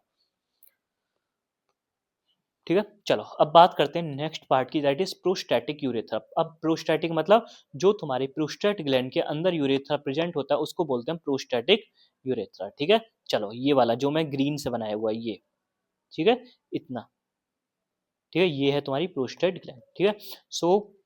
ठीक है। चलो अब बात करते हैं नेक्स्ट पार्ट की, दैट इज प्रोस्टैटिक यूरेथ्रा। अब प्रोस्टैटिक मतलब जो तुम्हारी प्रोस्टेट ग्लैंड के अंदर यूरेथ्रा प्रेजेंट होता है उसको बोलते हैं प्रोस्टैटिक यूरेथ्रा, ठीक है। चलो ये वाला जो मैं ग्रीन से बनाया हुआ है ये, ठीक है, इतना, ठीक है, ये है तुम्हारी प्रोस्टेट ग्लैंड, ठीक है। सो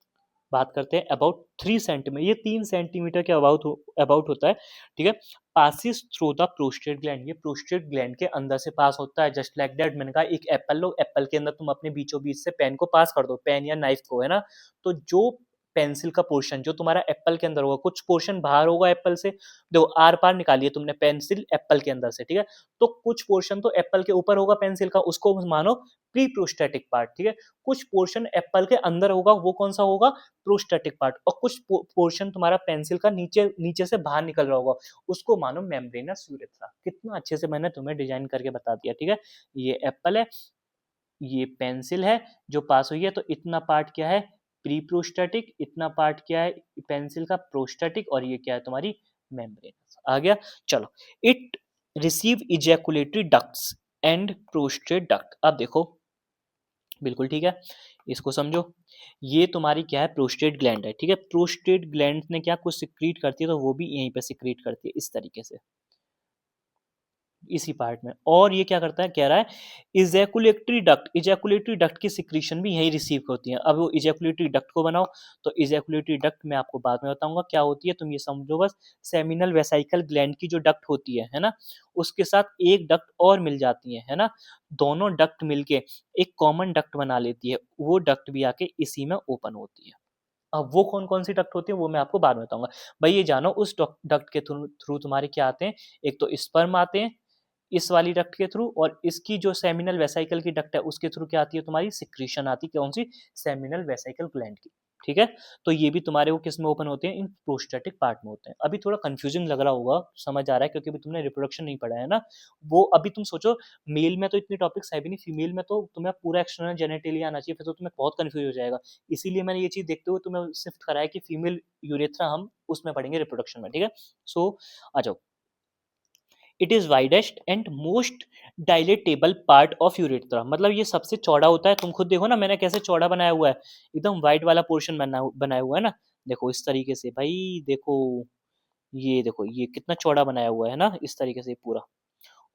बात करते हैं अबाउट 3 सेंटीमीटर, ये 3 सेंटीमीटर के अबाउट होता है, ठीक है। Passes through the prostate gland, ये प्रोस्टेट ग्लैंड के अंदर से पास होता है, जस्ट लाइक दैट। मैंने कहा एक एप्पल लो, एप्पल के अंदर तुम अपने बीचों बीच से पेन को पास कर दो, पेन या नाइफ को, है ना। तो जो पेंसिल का पोर्शन जो तुम्हारा एप्पल के अंदर होगा, कुछ पोर्शन बाहर होगा एप्पल से, देखो आर पार निकालिए तुमने पेंसिल एप्पल के अंदर से, ठीक है। तो कुछ पोर्शन तो एप्पल के ऊपर होगा पेंसिल का, उसको मानो प्री प्रोस्टेटिक पार्ट, ठीक है। कुछ पोर्शन एप्पल के अंदर होगा, वो कौन सा होगा, प्रोस्टेटिक पार्ट। और कुछ पोर्शन तुम्हारा पेंसिल का नीचे नीचे से बाहर निकल रहा होगा, उसको मानो मेम्ब्रेनस यूरेथ्रा। कितना अच्छे से मैंने तुम्हें डिजाइन करके बता दिया, ठीक है। ये एप्पल है, ये पेंसिल है जो पास हुई है, तो इतना पार्ट क्या है, प्री प्रोस्टेटिक, इतना पार्ट क्या है पेंसिल का, प्रोस्टेटिक, और ये क्या है तुम्हारी मेम्ब्रेनस। आ गया। चलो, it receive ejaculatory ducts and prostate duct. अब देखो, बिल्कुल ठीक है, इसको समझो। ये तुम्हारी क्या है, प्रोस्टेट ग्लैंड है, ठीक है। प्रोस्टेट ग्लैंड ने क्या कुछ सिक्रीट करती है, तो वो भी यहीं पे सिक्रीट करती है इस तरीके से, इसी पार्ट में। और ये क्या करता है, कह रहा है इजैकुलेटरी डक्ट, इजैकुलेटरी डक्ट की सिक्रीशन भी यही रिसीव होती है। अब वो इजैकुलेटरी डक्ट को बनाओ, तो इजैकुलेटरी डक्ट मैं आपको बाद में बताऊंगा क्या होती है, तुम ये समझो बस। सेमिनल वेसाइकल ग्लैंड की जो डक्ट होती है ना, उसके साथ एक डक्ट और मिल जाती है ना, दोनों डक्ट मिलके एक कॉमन डक्ट बना लेती है, वो डक्ट भी आके इसी में ओपन होती है। अब वो कौन कौन सी डक्ट होती है वो मैं आपको बाद में बताऊंगा। भाई ये जानो, उस डक्ट के थ्रू थ्रू तुम्हारे क्या आते हैं, एक तो स्पर्म आते हैं इस वाली डक्ट के थ्रू, और इसकी जो सेमिनल वेसाइकल की डक्ट है उसके थ्रू क्या आती है तुम्हारी, सिक्रीशन आती है, कौन सी, सेमिनल वेसाइकल ग्लैंड की, ठीक है। तो ये भी तुम्हारे वो किस में ओपन होते हैं, इन प्रोस्टेटिक पार्ट में होते हैं। अभी थोड़ा कंफ्यूजिंग लग रहा होगा, समझ आ रहा है, क्योंकि अभी तुमने रिप्रोडक्शन नहीं पढ़ा है ना। वो अभी तुम सोचो, मेल में तो इतने टॉपिक्स है भी नहीं, फीमेल में तो तुम्हें पूरा एक्सटर्नल जेनेटेलिया आना चाहिए, फिर तो तुम्हें बहुत कंफ्यूज हो जाएगा। इसीलिए मैंने ये चीज देखते हुए तुम्हें शिफ्ट करा है कि फीमेल यूरेथ्रा हम उसमें पढ़ेंगे रिप्रोडक्शन में, ठीक है। सो आ जाओ। It is widest and most dilatable part of urethra, मतलब ये सबसे चौड़ा होता है। तुम खुद देखो ना मैंने कैसे चौड़ा बनाया हुआ है, एकदम वाइड वाला पोर्शन बनाया हुआ है ना, देखो इस तरीके से भाई, देखो ये देखो ये कितना चौड़ा बनाया हुआ है ना, इस तरीके से पूरा,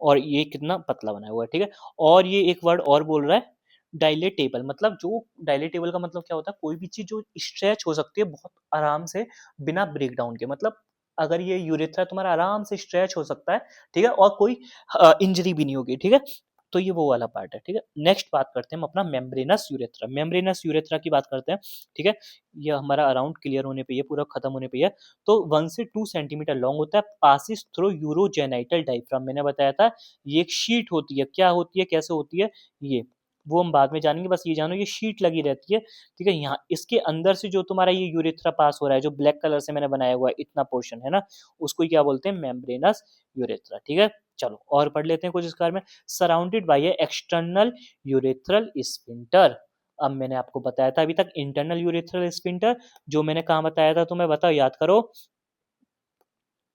और ये कितना पतला बनाया हुआ है, ठीक है। और ये एक वर्ड और बोल रहा है, डायलेटेबल, मतलब जो डायलेटेबल का मतलब क्या होता है, कोई भी चीज जो स्ट्रेच हो सकती है बहुत आराम से बिना ब्रेक डाउन के, मतलब अगर ये यूरेथ्रा तुम्हारा आराम से स्ट्रेच हो सकता है, ठीक है, और कोई इंजरी भी नहीं होगी, ठीक है। तो ये वो वाला पार्ट है, ठीक है। नेक्स्ट बात करते हैं हम अपना मेम्ब्रेनस यूरेथ्रा, मेम्ब्रेनस यूरेथ्रा की बात करते हैं, ठीक है। ये हमारा अराउंड क्लियर होने पे, ये पूरा खत्म होने पे है। तो 1 से 2 सेंटीमीटर लॉन्ग होता है, पासिस थ्रू यूरोजेनाइटल डायफ्राम, मैंने बताया था। ये एक शीट होती है, क्या होती है, कैसे होती है, ये वो हम बाद में जानेंगे, बस ये जानो ये शीट लगी रहती है, ठीक है। यहाँ इसके अंदर से जो तुम्हारा ये यूरेथ्रा पास हो रहा है, जो ब्लैक कलर से मैंने बनाया हुआ है इतना पोर्शन है ना, उसको क्या बोलते हैं, मेम्ब्रेनस यूरेथ्रा, ठीक है। चलो और पढ़ लेते हैं कुछ इस बारे में। Surrounded by A external urethral sphincter. अब मैंने आपको बताया था अभी तक इंटरनल यूरेथ्रल स्फिंक्टर, जो मैंने कहाँ बताया था तुम्हें बताओ, याद करो,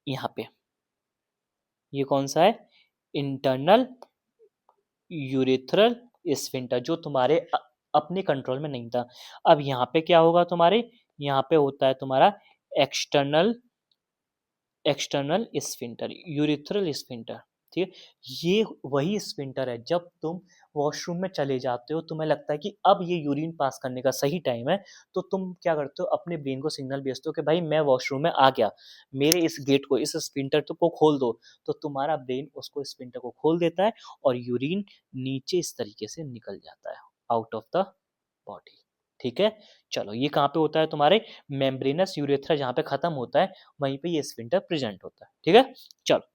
यहाँ पे, ये कौन सा है, इंटरनल यूरेथ्रल स्फिंक्टर, जो तुम्हारे अपने कंट्रोल में नहीं था। अब यहाँ पे क्या होगा तुम्हारे, यहाँ पे होता है तुम्हारा external external sphincter, urethral sphincter, ठीक है। ये वही स्फिंक्टर है, जब तुम वॉशरूम में चले जाते हो, तुम्हें लगता है कि अब ये यूरिन पास करने का सही टाइम है, तो तुम क्या करते हो, अपने ब्रेन को सिग्नल भेजते हो कि भाई मैं वॉशरूम में आ गया, मेरे इस गेट को, इस स्फिंक्टर को खोल दो। तो तुम्हारा ब्रेन उसको स्फिंक्टर को खोल देता है और यूरिन नीचे इस तरीके से निकल जाता है आउट ऑफ द बॉडी। ठीक है, चलो ये कहाँ पे होता है, तुम्हारे मेम्ब्रेनस यूरेथ्रा जहाँ पे खत्म होता है वहीं पे ये स्फिंक्टर प्रेजेंट होता है। ठीक है, चलो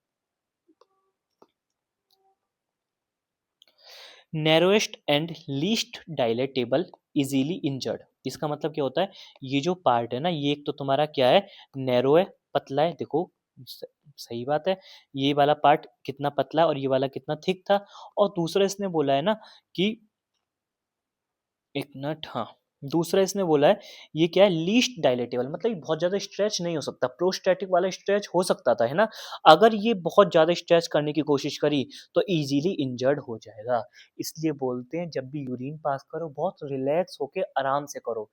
narrowest and least dilatable easily injured, इसका मतलब क्या होता है, ये जो पार्ट है ना, ये एक तो तुम्हारा क्या है, नैरो है, पतला है, देखो सही बात है, ये वाला पार्ट कितना पतला और ये वाला कितना थिक था। और दूसरा इसने बोला है ना कि एक मिनट, हाँ, दूसरा इसने बोला है ये क्या है, लीस्ट डायलेटेबल, मतलब ये बहुत ज़्यादा स्ट्रेच नहीं हो सकता, प्रोस्टैटिक वाला स्ट्रेच हो सकता था, है ना, अगर ये बहुत ज़्यादा स्ट्रेच करने की कोशिश करी तो इजीली इंजर्ड हो जाएगा। इसलिए बोलते हैं जब भी यूरिन पास करो बहुत रिलैक्स होके आराम से करो,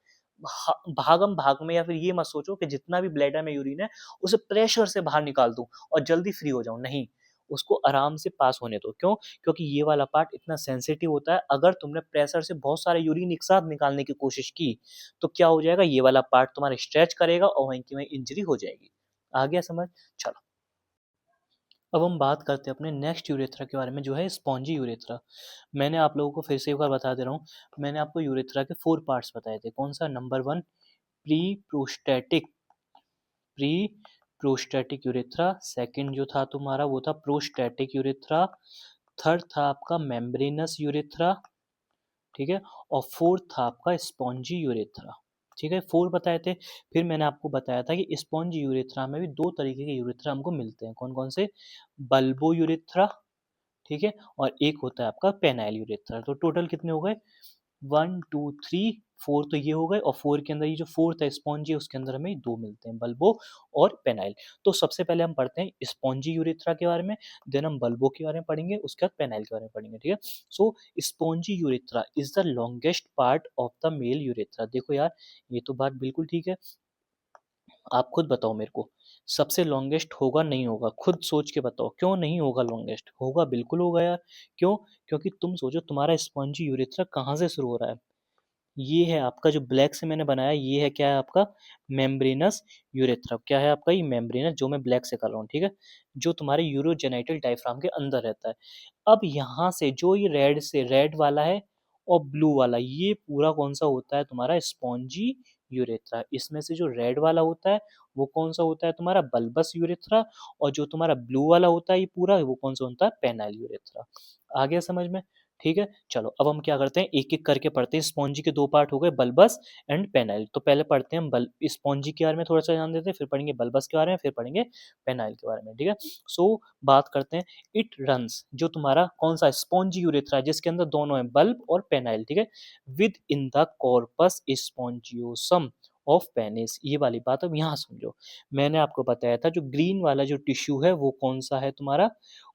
भागम भाग में, या फिर ये मत सोचो कि जितना भी ब्लैडर में यूरिन है उसे प्रेशर से बाहर निकाल दूं और जल्दी फ्री हो जाऊं, नहीं, उसको आराम से पास होने दो। क्यों? क्योंकि ये वाला पार्ट इतना सेंसिटिव होता है, अगर तुमने प्रेशर से बहुत सारे यूरिन एक साथ निकालने की कोशिश की तो क्या हो जाएगा, ये वाला पार्ट तुम्हारा स्ट्रेच करेगा और वहीं की वहीं इंजरी हो जाएगी। आ गया समझ? चलो अब हम बात करते हैं अपने नेक्स्ट यूरेथ्रा के बारे में, जो है स्पॉन्जी यूरेथ्रा। मैंने आप लोगों को फिर से एक बार बता दे रहा हूँ, मैंने आपको यूरेथ्रा के 4 पार्ट्स बताए थे। कौन सा? Number 1 pre prostatic, pre prostatic urethra, second जो था तुम्हारा वो था प्रोस्टैटिक यूरेथ्रा, थर्ड था आपका मेम्ब्रेनस यूरेथ्रा, ठीक है, और फोर्थ था आपका स्पॉन्जी यूरेथ्रा। ठीक है, 4 बताए थे। फिर मैंने आपको बताया था कि स्पॉन्जी यूरेथ्रा में भी 2 तरीके के यूरेथ्रा हमको मिलते हैं। कौन कौन से? बल्बो यूरेथ्रा, ठीक है, और एक होता है आपका पेनाइल यूरेथ्रा। तो टोटल कितने हो गए? 1 2 3 4 तो ये हो गए, और 4 के अंदर ये जो फोर्थ है स्पॉन्जी, उसके अंदर हमें 2 मिलते हैं, बल्बो और पेनाइल। तो सबसे पहले हम पढ़ते हैं स्पॉन्जी यूरेथ्रा के बारे में, देन हम बल्बो के बारे में पढ़ेंगे, उसके बाद पेनाइल के बारे में पढ़ेंगे। ठीक है, so spongy urethra is the longest part of the male urethra. देखो यार, ये तो बात बिल्कुल ठीक है, आप खुद बताओ मेरे को, सबसे लॉन्गेस्ट होगा नहीं होगा? खुद सोच के बताओ, क्यों नहीं होगा लॉन्गेस्ट? होगा, बिल्कुल होगा यार। क्यों? क्योंकि तुम सोचो तुम्हारा स्पॉन्जी यूरेथ्रा कहाँ से शुरू हो रहा है, ये है आपका जो ब्लैक से मैंने बनाया, ये है क्या है आपका मेम्ब्रेनस यूरेथ्रा। क्या है आपका? ये मेम्ब्रेनस, जो मैं ब्लैक से कर रहा हूँ, ठीक है, जो तुम्हारे यूरोजेनाइटल डायफ्राम के अंदर रहता है। अब यहाँ से जो ये रेड से, रेड वाला है और ब्लू वाला, ये पूरा कौन सा होता है तुम्हारा? Spongy urethra. इसमें से जो रेड वाला होता है वो कौन सा होता है तुम्हारा? Bulbous urethra. और जो तुम्हारा ब्लू वाला होता है ये पूरा, वो कौन सा होता है? Penile urethra. आ गया समझ में? ठीक है, चलो अब हम क्या करते हैं, एक एक करके पढ़ते हैं। स्पॉन्जी के 2 पार्ट हो गए, बल्बस एंड पेनाइल। तो पहले पढ़ते हैं हम स्पॉन्जी के बारे में थोड़ा सा जान देते हैं, फिर पढ़ेंगे बल्बस के बारे में, फिर पढ़ेंगे पेनाइल के बारे में। ठीक है, सो बात करते हैं। इट रन्स, जो तुम्हारा कौन सा स्पॉन्जी यूरेथ्रा है जिसके अंदर दोनों है, बल्ब और पेनाइल, ठीक है, with in the corpus spongiosum of penis. ये वाली बात अब यहाँ समझो, मैंने आपको बताया था जो ग्रीन वाला जो टिश्यू है वो कौन सा है तुम्हारा?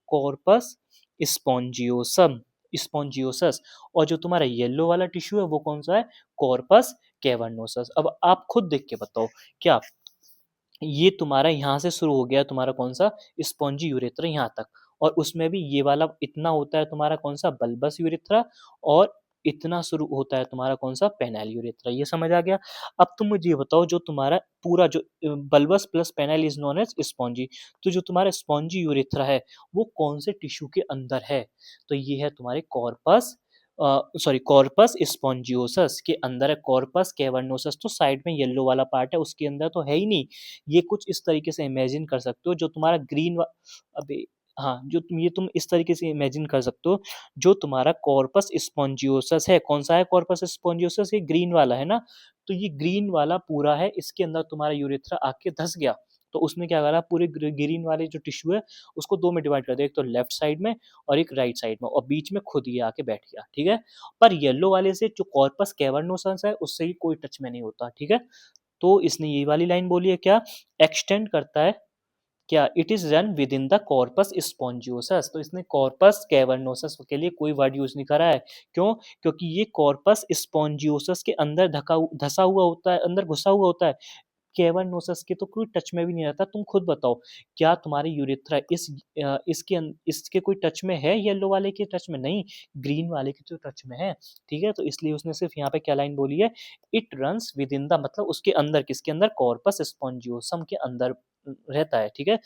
Corpus spongiosum, spongiosus. और जो तुम्हारा येलो वाला टिश्यू है वो कौन सा है? कॉर्पस कैवर्नोसस। अब आप खुद देख के बताओ, क्या ये तुम्हारा यहाँ से शुरू हो गया तुम्हारा कौन सा? स्पॉन्जी यूरेथ्रा यहाँ तक, और उसमें भी ये वाला इतना होता है तुम्हारा कौन सा? Bulbous urethra. और इतना शुरू होता है तुम्हारा कौन सा? Penile urethra. ये समझ आ गया? अब तुम मुझे ये बताओ, जो तुम्हारा पूरा जो bulbous plus penile is known as spongy, तो जो तुम्हारा स्पॉन्जी यूरेथ्रा है वो कौन से टिश्यू के अंदर है? तो ये है तुम्हारे कॉर्पस, सॉरी, कॉर्पस स्पॉन्जियोसस के अंदर है। कॉर्पस कैवर्नोसस तो साइड में येलो वाला पार्ट है, उसके अंदर तो है ही नहीं। ये कुछ इस तरीके से इमेजिन कर सकते हो, जो तुम्हारा अबे हाँ, जो तुम इस तरीके से इमेजिन कर सकते हो, जो तुम्हारा कॉर्पस स्पॉन्जियोसस है, कौन सा है कॉर्पस स्पॉन्जियोसस? ये ग्रीन वाला है ना, तो ये ग्रीन वाला पूरा है, इसके अंदर तुम्हारा यूरेथ्रा आके धस गया। तो उसने क्या करा, पूरे ग्रीन वाले जो टिश्यू है उसको 2 में डिवाइड कर दिया, एक तो लेफ्ट साइड में और एक राइट साइड में, और बीच में खुद ये आके बैठ गया। ठीक है, पर येलो वाले से जो कॉर्पस कैवर्नोसस है उससे ही कोई टच में नहीं होता। ठीक है, तो इसने ये वाली लाइन बोली है क्या? एक्सटेंड करता है क्या? It is run within the corpus spongiosus. तो इसने कॉर्पस कैवर्नोसस के लिए कोई वर्ड यूज नहीं करा है। क्यों? क्योंकि ये कॉर्पस स्पॉन्जियोसस के अंदर धसा हुआ होता है, अंदर घुसा हुआ होता है। कैवर्नोसस के तो कोई टच में भी नहीं रहता। तुम खुद बताओ, क्या तुम्हारे यूरेथ्रा इसके कोई टच में है? येलो वाले के टच में नहीं, ग्रीन वाले के तो टच में है। ठीक है, तो इसलिए उसने सिर्फ यहाँ पे क्या लाइन बोली है, it runs with in the, मतलब उसके अंदर, किसके अंदर, कॉर्पस स्पॉन्जियोसम के अंदर रहता है। ठीक है,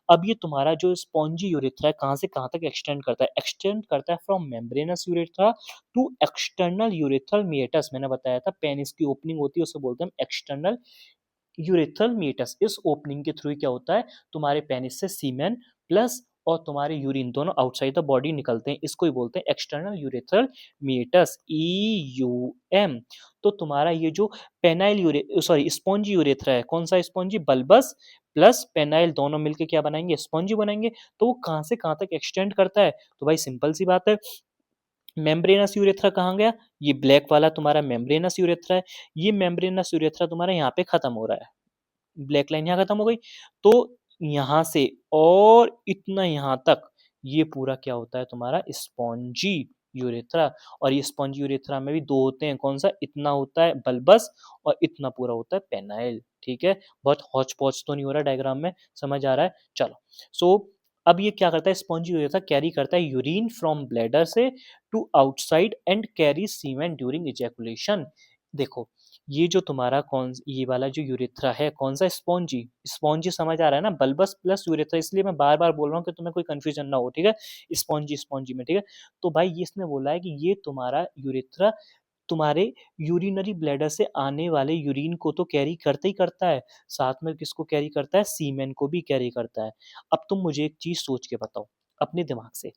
अब ये तुम्हारा जो स्पॉन्जी यूरेथ्रा है कहाँ से कहाँ तक एक्सटेंड करता है? एक्सटेंड करता है from membranous urethra to external urethral meatus. मैंने बताया था पेनिस की ओपनिंग होती है, उसे बोलते हैं एक्सटर्नल यूरेथ्रल मीएटस। इस ओपनिंग के थ्रू क्या होता है, तुम्हारे पेनिस से सीमेन प्लस और तुम्हारे यूरिन दोनों आउटसाइड द बॉडी निकलते हैं। इसको ही बोलते हैं एक्सटर्नल यूरेथ्रल मीएटस, EUM। तो तुम्हारा ये जो पेनाइल यूरे सॉरी स्पॉन्जी यूरेथ्रा है, कौन सा स्पॉन्जी, बल्बस प्लस पेनाइल दोनों मिलकर क्या बनाएंगे, स्पॉन्जी बनाएंगे। तो वो कहाँ से कहाँ तक एक्सटेंड करता है? तो भाई सिंपल सी बात है, मेम्ब्रेनस यूरेथ्रा कहाँ गया, ये ब्लैक वाला तुम्हारा मेम्ब्रेनस यूरेथ्रा है। ये मेम्ब्रेनस यूरेथ्रा तुम्हारा यहाँ पे खत्म हो रहा है, ब्लैक लाइन यहाँ खत्म हो गई। तो यहाँ से और इतना यहाँ तक ये पूरा क्या होता है तुम्हारा स्पॉन्जी यूरेथ्रा। और ये स्पॉन्जी यूरेथ्रा में भी दो होते हैं, कौन सा, इतना होता है बल्बस और इतना पूरा होता है पेनाइल। ठीक है, बहुत हौच पौच तो नहीं हो रहा डायग्राम में, समझ आ रहा है? चलो, सो अब ये क्या करता है, स्पॉन्जी यूरेथ्रा कैरी करता है यूरिन फ्रॉम ब्लैडर से to outside and carry semen during ejaculation. देखो, ये जो तुम्हारा ये वाला जो यूरेथ्रा है, कौन सा, स्पॉन्जी। स्पॉन्जी समझ आ रहा है ना, बल्बस प्लस यूरेथ्रा, इसलिए मैं बार बार बोल रहा हूँ कि तुम्हें कोई कंफ्यूजन ना हो। ठीक है, स्पॉन्जी स्पॉन्जी में। ठीक है, तो भाई ये इसने बोला है कि ये तुम्हारा यूरेथ्रा तुम्हारे यूरिनरी ब्लैडर से आने वाले यूरिन को तो कैरी करता ही करता है, साथ में किसको कैरी करता है, सीमेन को भी कैरी करता है। अब तुम मुझे एक चीज सोच के बताओ अपने दिमाग से,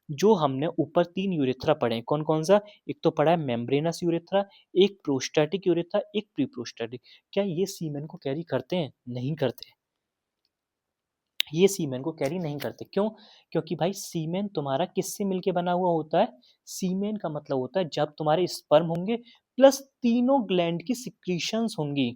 जो हमने ऊपर 3 यूरेथ्रा पढ़े हैं, कौन कौन सा, एक तो पढ़ा है मेम्ब्रेनस यूरेथ्रा, एक प्रोस्टैटिक यूरेथ्रा, एक प्री प्रोस्टैटिक। क्या ये सीमेन को कैरी करते हैं? नहीं करते, ये सीमेन को कैरी नहीं करते। क्यों? क्योंकि भाई सीमेन तुम्हारा किससे मिलके बना हुआ होता है? सीमेन का मतलब होता है जब तुम्हारे स्पर्म होंगे प्लस तीनों ग्लैंड की सिक्रीशंस होंगी,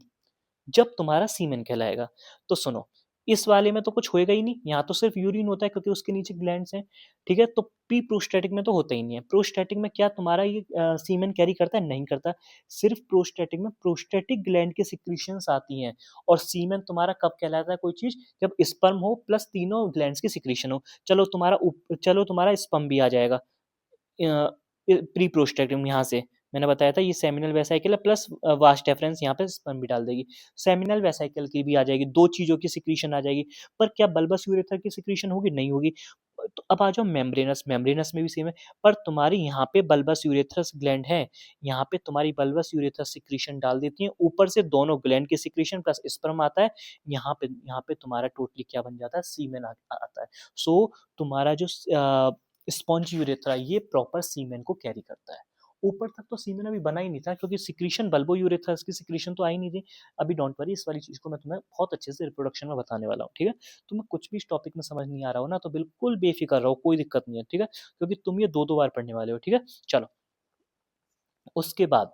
जब तुम्हारा सीमेन कहलाएगा। तो सुनो, इस वाले में तो कुछ होएगा ही नहीं, यहाँ तो सिर्फ यूरिन होता है क्योंकि उसके नीचे ग्लैंड्स हैं। ठीक है, तो पी प्रोस्टैटिक में तो होता ही नहीं है। प्रोस्टैटिक में क्या तुम्हारा ये सीमेन कैरी करता है? नहीं करता। सिर्फ प्रोस्टैटिक में प्रोस्टैटिक ग्लैंड की सिक्रीशंस आती हैं, और सीमेन तुम्हारा कब कहलाता है कोई चीज, जब स्पर्म हो प्लस तीनों ग्लैंड्स की सिक्रीशन हो। चलो तुम्हारा स्पर्म भी आ जाएगा प्री प्रोस्टैटिक यहाँ से। मैंने बताया था ये सेमिनल वेसाइकिल है प्लस वास्ट डेफरेंस, यहाँ पे स्पर्म भी डाल देगी, सेमिनल वेसाइकिल की भी आ जाएगी, दो चीजों की सिक्रीशन आ जाएगी। पर क्या बल्बस यूरेथ्रा की सिक्रीशन होगी? नहीं होगी। तो अब आ जाओ मेम्ब्रेनस, मेम्ब्रेनस में भी सेम है, पर तुम्हारी यहाँ पे बल्बस यूरेथ्रस ग्लैंड है, यहाँ पे तुम्हारी बल्बस यूरेथ्रस सिक्रीशन डाल देती है, ऊपर से दोनों ग्लैंड की सिक्रीशन प्लस स्पर्म आता है, यहाँ पे तुम्हारा टोटली क्या बन जाता है, सीमेन आता है। सो तुम्हारा जो स्पॉन्ज यूरेथ्रा ये प्रॉपर सीमेन को कैरी करता है। ऊपर तक तो सीमेन अभी बना ही नहीं था, क्योंकि सिक्रीशन बल्बो यूरेथ्रस की सिक्रीशन तो आई नहीं थी। अभी डोंट वरी, इस वाली चीज को मैं तुम्हें बहुत अच्छे से रिप्रोडक्शन में बताने वाला हूँ। ठीक है, तुम्हें कुछ भी इस टॉपिक में समझ नहीं आ रहा हो ना, तो बिल्कुल बेफिक्र रहो, कोई दिक्कत नहीं है। ठीक है, क्योंकि तुम ये दो दो बार पढ़ने वाले हो। ठीक है, चलो, उसके बाद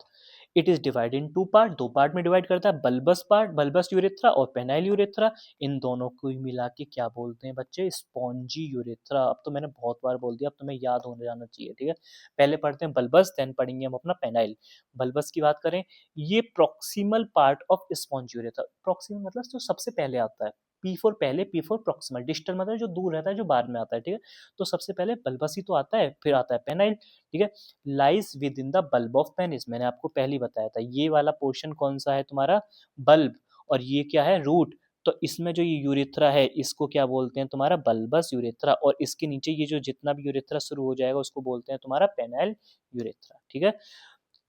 it is divide in two part, दो पार्ट में डिवाइड करता है, बल्बस पार्ट, बल्बस यूरेथ्रा और पेनाइल यूरेथ्रा। इन दोनों को ही मिला के क्या बोलते हैं बच्चे, स्पॉन्जी यूरेथ्रा। अब तो मैंने बहुत बार बोल दिया, अब तुम्हें याद होने जाना चाहिए। ठीक है, पहले पढ़ते हैं बल्बस, देन पढ़ेंगे हम अपना पेनाइल। बल्बस की बात करें, ये proximal part of sponge urethra. Proximal मतलब जो सबसे पहले आता है, पी फोर पहले, पी फोर प्रॉक्सिमल, डिस्टल मतलब जो दूर रहता है, जो बाद में आता है। ठीक है, तो सबसे पहले बल्बस ही तो आता है, फिर आता है पेनाइल। ठीक है, lies with in the bulb of penis, मैंने आपको पहले बताया था, ये वाला पोर्शन कौन सा है तुम्हारा, बल्ब, और ये क्या है, रूट। तो इसमें जो ये यूरेथ्रा है इसको क्या बोलते हैं तुम्हारा, बल्बस यूरेथ्रा, और इसके नीचे ये जो जितना भी यूरेथ्रा शुरू हो जाएगा उसको बोलते हैं तुम्हारा पेनाइल यूरेथ्रा। ठीक है,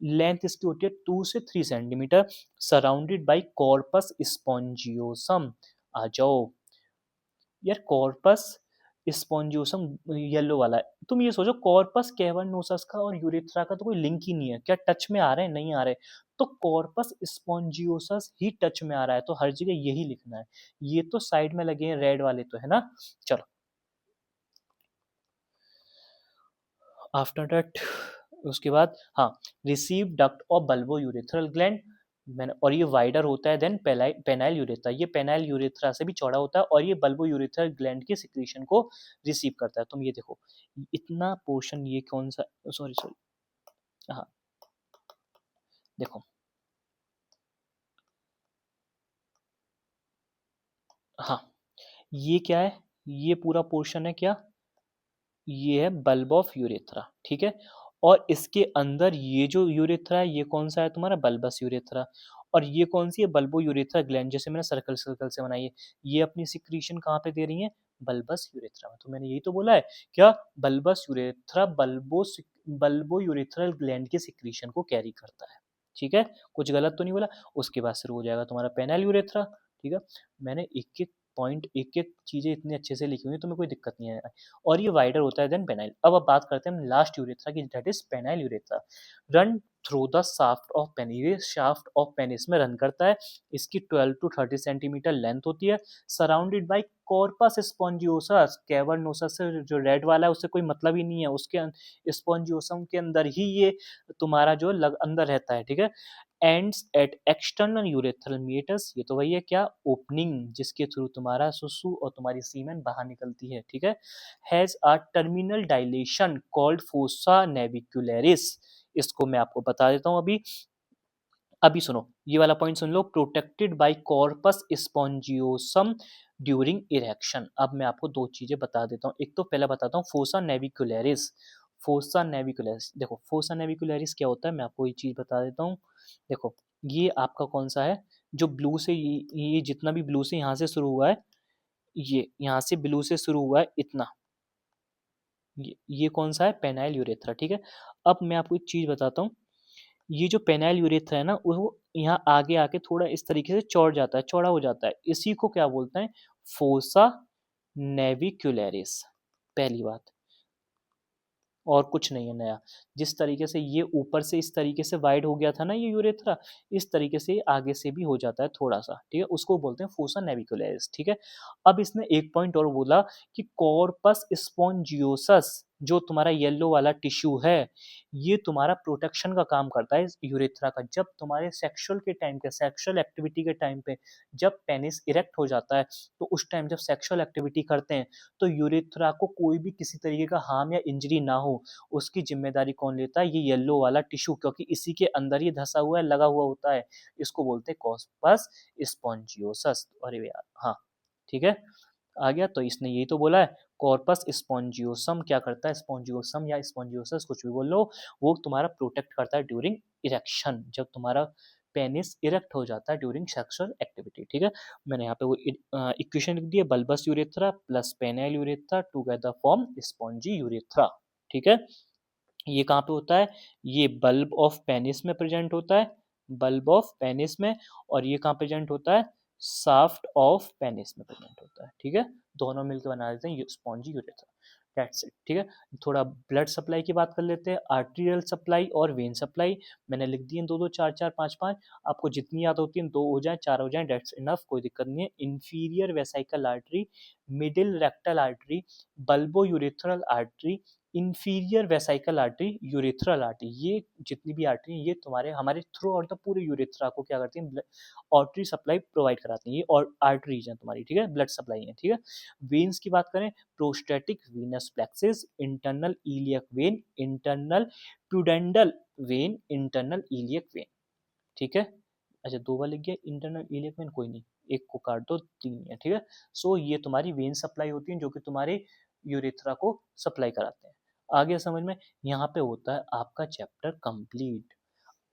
लेंथ इसकी होती है 2 से 3 centimetre, surrounded by corpus spongiosum. आ जाओ यार, कॉर्पस स्पॉन्जियोसम येलो वाला है। तुम ये सोचो, कॉर्पस कैवर्नोसस का और यूरेथ्रा का तो कोई लिंक ही नहीं है, क्या टच में आ रहे हैं, नहीं आ रहे। तो कॉर्पस स्पॉन्जियोसस ही टच में आ रहा है, तो हर जगह यही लिखना है। ये तो साइड में लगे हैं रेड वाले तो, है ना। चलो, आफ्टर दैट, उसके बाद, हाँ, receive duct of bulbo urethral gland. मैंने, और ये वाइडर होता है देन पेनाइल यूरेथ्रा, ये पेनाइल यूरेथ्रा से भी चौड़ा होता है, और ये बल्बो यूरेथ्रल ग्लैंड की सिक्रीशन को रिसीव करता है। तुम ये देखो, इतना पोर्शन, ये कौन सा, सॉरी सॉरी, हाँ, देखो, ये क्या है? ये पूरा पोर्शन है क्या? ये है बल्ब ऑफ यूरेथ्रा, ठीक है? और इसके अंदर ये जो यूरेथ्रा है, ये कौन सा है तुम्हारा? Bulbous urethra. और ये कौन सी है? बल्बो यूरेथ्रा ग्लैंड, जैसे मैंने सर्कल सर्कल से बनाई है। ये अपनी सिक्रीशन कहाँ पे दे रही है? बल्बस यूरेथ्रा में। तो मैंने यही तो बोला है क्या? Bulbous urethra bulbo urethral gland के सिक्रीशन को कैरी करता है, ठीक है? कुछ गलत तो नहीं बोला। उसके बाद शुरू हो जाएगा तुम्हारा पेनाइल यूरेथ्रा, ठीक है? मैंने एक एक पॉइंट, एक एक चीजें इतनी अच्छे से लिखी हुई है, तुम्हें कोई दिक्कत नहीं है। और ये वाइडर होता है देन पेनाइल। अब बात करते हैं हम लास्ट यूरेथ्रा की, that is penile urethra. Run through the shaft of penis, ये शाफ्ट ऑफ पेनिस में रन करता है। इसकी 12 टू 30 सेंटीमीटर लेंथ होती है। सराउंडेड बाय कॉर्पस स्पॉन्जियोसस, कैवर्नोसस से जो रेड वाला है उससे कोई मतलब ही नहीं है, उसके स्पॉन्जियोसम के अंदर ही ये तुम्हारा जो अंदर रहता है, ठीक है? Ends at external urethral meatus, ये तो वही है क्या? ओपनिंग, जिसके थ्रू तुम्हारा सुसु और तुम्हारी सीमेन बाहर निकलती है, ठीक है? Has a terminal dilation called fossa navicularis. इसको मैं आपको बता देता हूँ अभी। अभी सुनो, ये वाला point soon low. Protected by corpus spongiosum during erection. अब मैं आपको दो चीजें बता देता हूँ। एक तो पहले बताता हूँ फोसा नेविकुलरिस। फोसा नेविकुलरिस, देखो फोसा नेविकुलरिस क्या होता है, मैं आपको ये चीज बता देता हूँ। देखो, ये आपका कौन सा है? जो ब्लू से ये जितना भी ब्लू से यहाँ से शुरू हुआ है, ये यहाँ से ब्लू से शुरू हुआ है इतना, ये कौन सा है? पेनाइल यूरेथ्रा, ठीक है? अब मैं आपको एक चीज बताता हूँ। ये जो पेनाइल यूरेथ्रा है ना, वो यहाँ आगे आके थोड़ा इस तरीके से चौड़ जाता है, चौड़ा हो जाता है। इसी को क्या बोलते हैं? फोसा नेविक्युलरिस। पहली बात, और कुछ नहीं है नया। जिस तरीके से ये ऊपर से इस तरीके से वाइड हो गया था ना ये यूरेथ्रा, इस तरीके से आगे से भी हो जाता है थोड़ा सा, ठीक है? उसको बोलते हैं फोसा नेविकुलरिस, ठीक है? अब इसने एक पॉइंट और बोला कि कॉर्पस स्पॉन्जियोसस, जो तुम्हारा येलो वाला टिश्यू है, ये तुम्हारा प्रोटेक्शन का काम करता है इस यूरेथ्रा का। जब तुम्हारे सेक्सुअल के टाइम पे, सेक्सुअल एक्टिविटी के टाइम पे, जब पेनिस इरेक्ट हो जाता है, तो उस टाइम जब सेक्सुअल एक्टिविटी करते हैं, तो यूरेथ्रा को कोई भी किसी तरीके का हार्म या इंजरी ना हो, उसकी जिम्मेदारी कौन लेता है? ये येलो वाला टिश्यू, क्योंकि इसी के अंदर ही धसा हुआ है, लगा हुआ होता है। इसको बोलते हैं कॉर्पस स्पॉन्जियोसस। अरे यार, हाँ, ठीक है, आ गया। तो इसने यही तो बोला है, कॉर्पस स्पॉन्जियोसम क्या करता है? स्पॉन्जियोसम या स्पॉन्जियोसस कुछ भी बोल लो, वो तुम्हारा प्रोटेक्ट करता है ड्यूरिंग इरेक्शन, जब तुम्हारा पेनिस इरेक्ट हो जाता है ड्यूरिंग सेक्सुअल एक्टिविटी, ठीक है? मैंने यहाँ पे वो इक्वेशन लिख दी है, bulbous urethra plus penile urethra together form spongy urethra, ठीक है? ये कहाँ पे होता है? ये बल्ब ऑफ पेनिस में प्रेजेंट होता है, बल्ब ऑफ पेनिस में। और ये कहाँ प्रेजेंट होता है? शाफ्ट ऑफ पेनिस में प्रेजेंट होता है, ठीक है? दोनों मिलकर बना देते हैं स्पॉन्जी यूरेथ्रा। दैट्स इट, ठीक है? थोड़ा ब्लड सप्लाई की बात कर लेते हैं। आर्टीरियल सप्लाई और वेन सप्लाई मैंने लिख दी है, दो दो चार चार पाँच पाँच। आपको जितनी याद होती है, दो हो जाए चार हो जाए, दैट्स इनफ, कोई दिक्कत नहीं है। Inferior vesicle artery, middle rectal artery, bulbo urethral artery, inferior vesicle artery, urethral artery, ये जितनी भी आर्टरी ये तुम्हारे हमारे थ्रू और द पूरे यूरेथ्रा को क्या करती हैं? आर्टरी सप्लाई प्रोवाइड कराती हैं। ये और आर्टरीज हैं तुम्हारी, ठीक है? ब्लड सप्लाई है, ठीक है? वेन्स की बात करें, prostatic venous plexus, internal iliac vein, internal pudendal vein, internal iliac vein, ठीक है? अच्छा, दो बार लिख गया इंटरनल इलियक वेन, कोई नहीं, एक को काट दो, तीन है, ठीक है? सो ये तुम्हारी वेन सप्लाई होती है जो कि तुम्हारे यूरेथ्रा को सप्लाई कराते हैं। आगे समझ में? यहाँ पे होता है आपका चैप्टर कंप्लीट।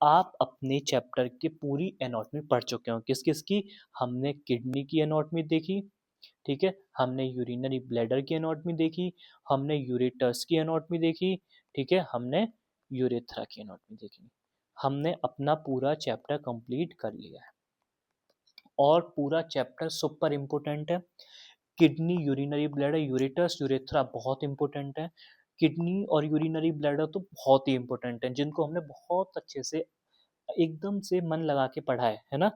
आप अपने चैप्टर की पूरी एनाटॉमी पढ़ चुके हो। किस किस की? हमने किडनी की एनाटॉमी देखी, ठीक है? हमने यूरिनरी ब्लैडर की एनाटॉमी देखी, हमने यूरेटस की एनाटॉमी देखी, ठीक है? हमने यूरेथ्रा की एनाटॉमी देखी। हमने अपना पूरा चैप्टर कंप्लीट कर लिया है। और पूरा चैप्टर सुपर इम्पोर्टेंट है। किडनी, यूरिनरी ब्लैडर, यूरेटस, यूरेथ्रा बहुत इंपॉर्टेंट है। किडनी और यूरिनरी ब्लैडर तो बहुत ही इंपॉर्टेंट है, जिनको हमने बहुत अच्छे से एकदम से मन लगा के पढ़ा है ना?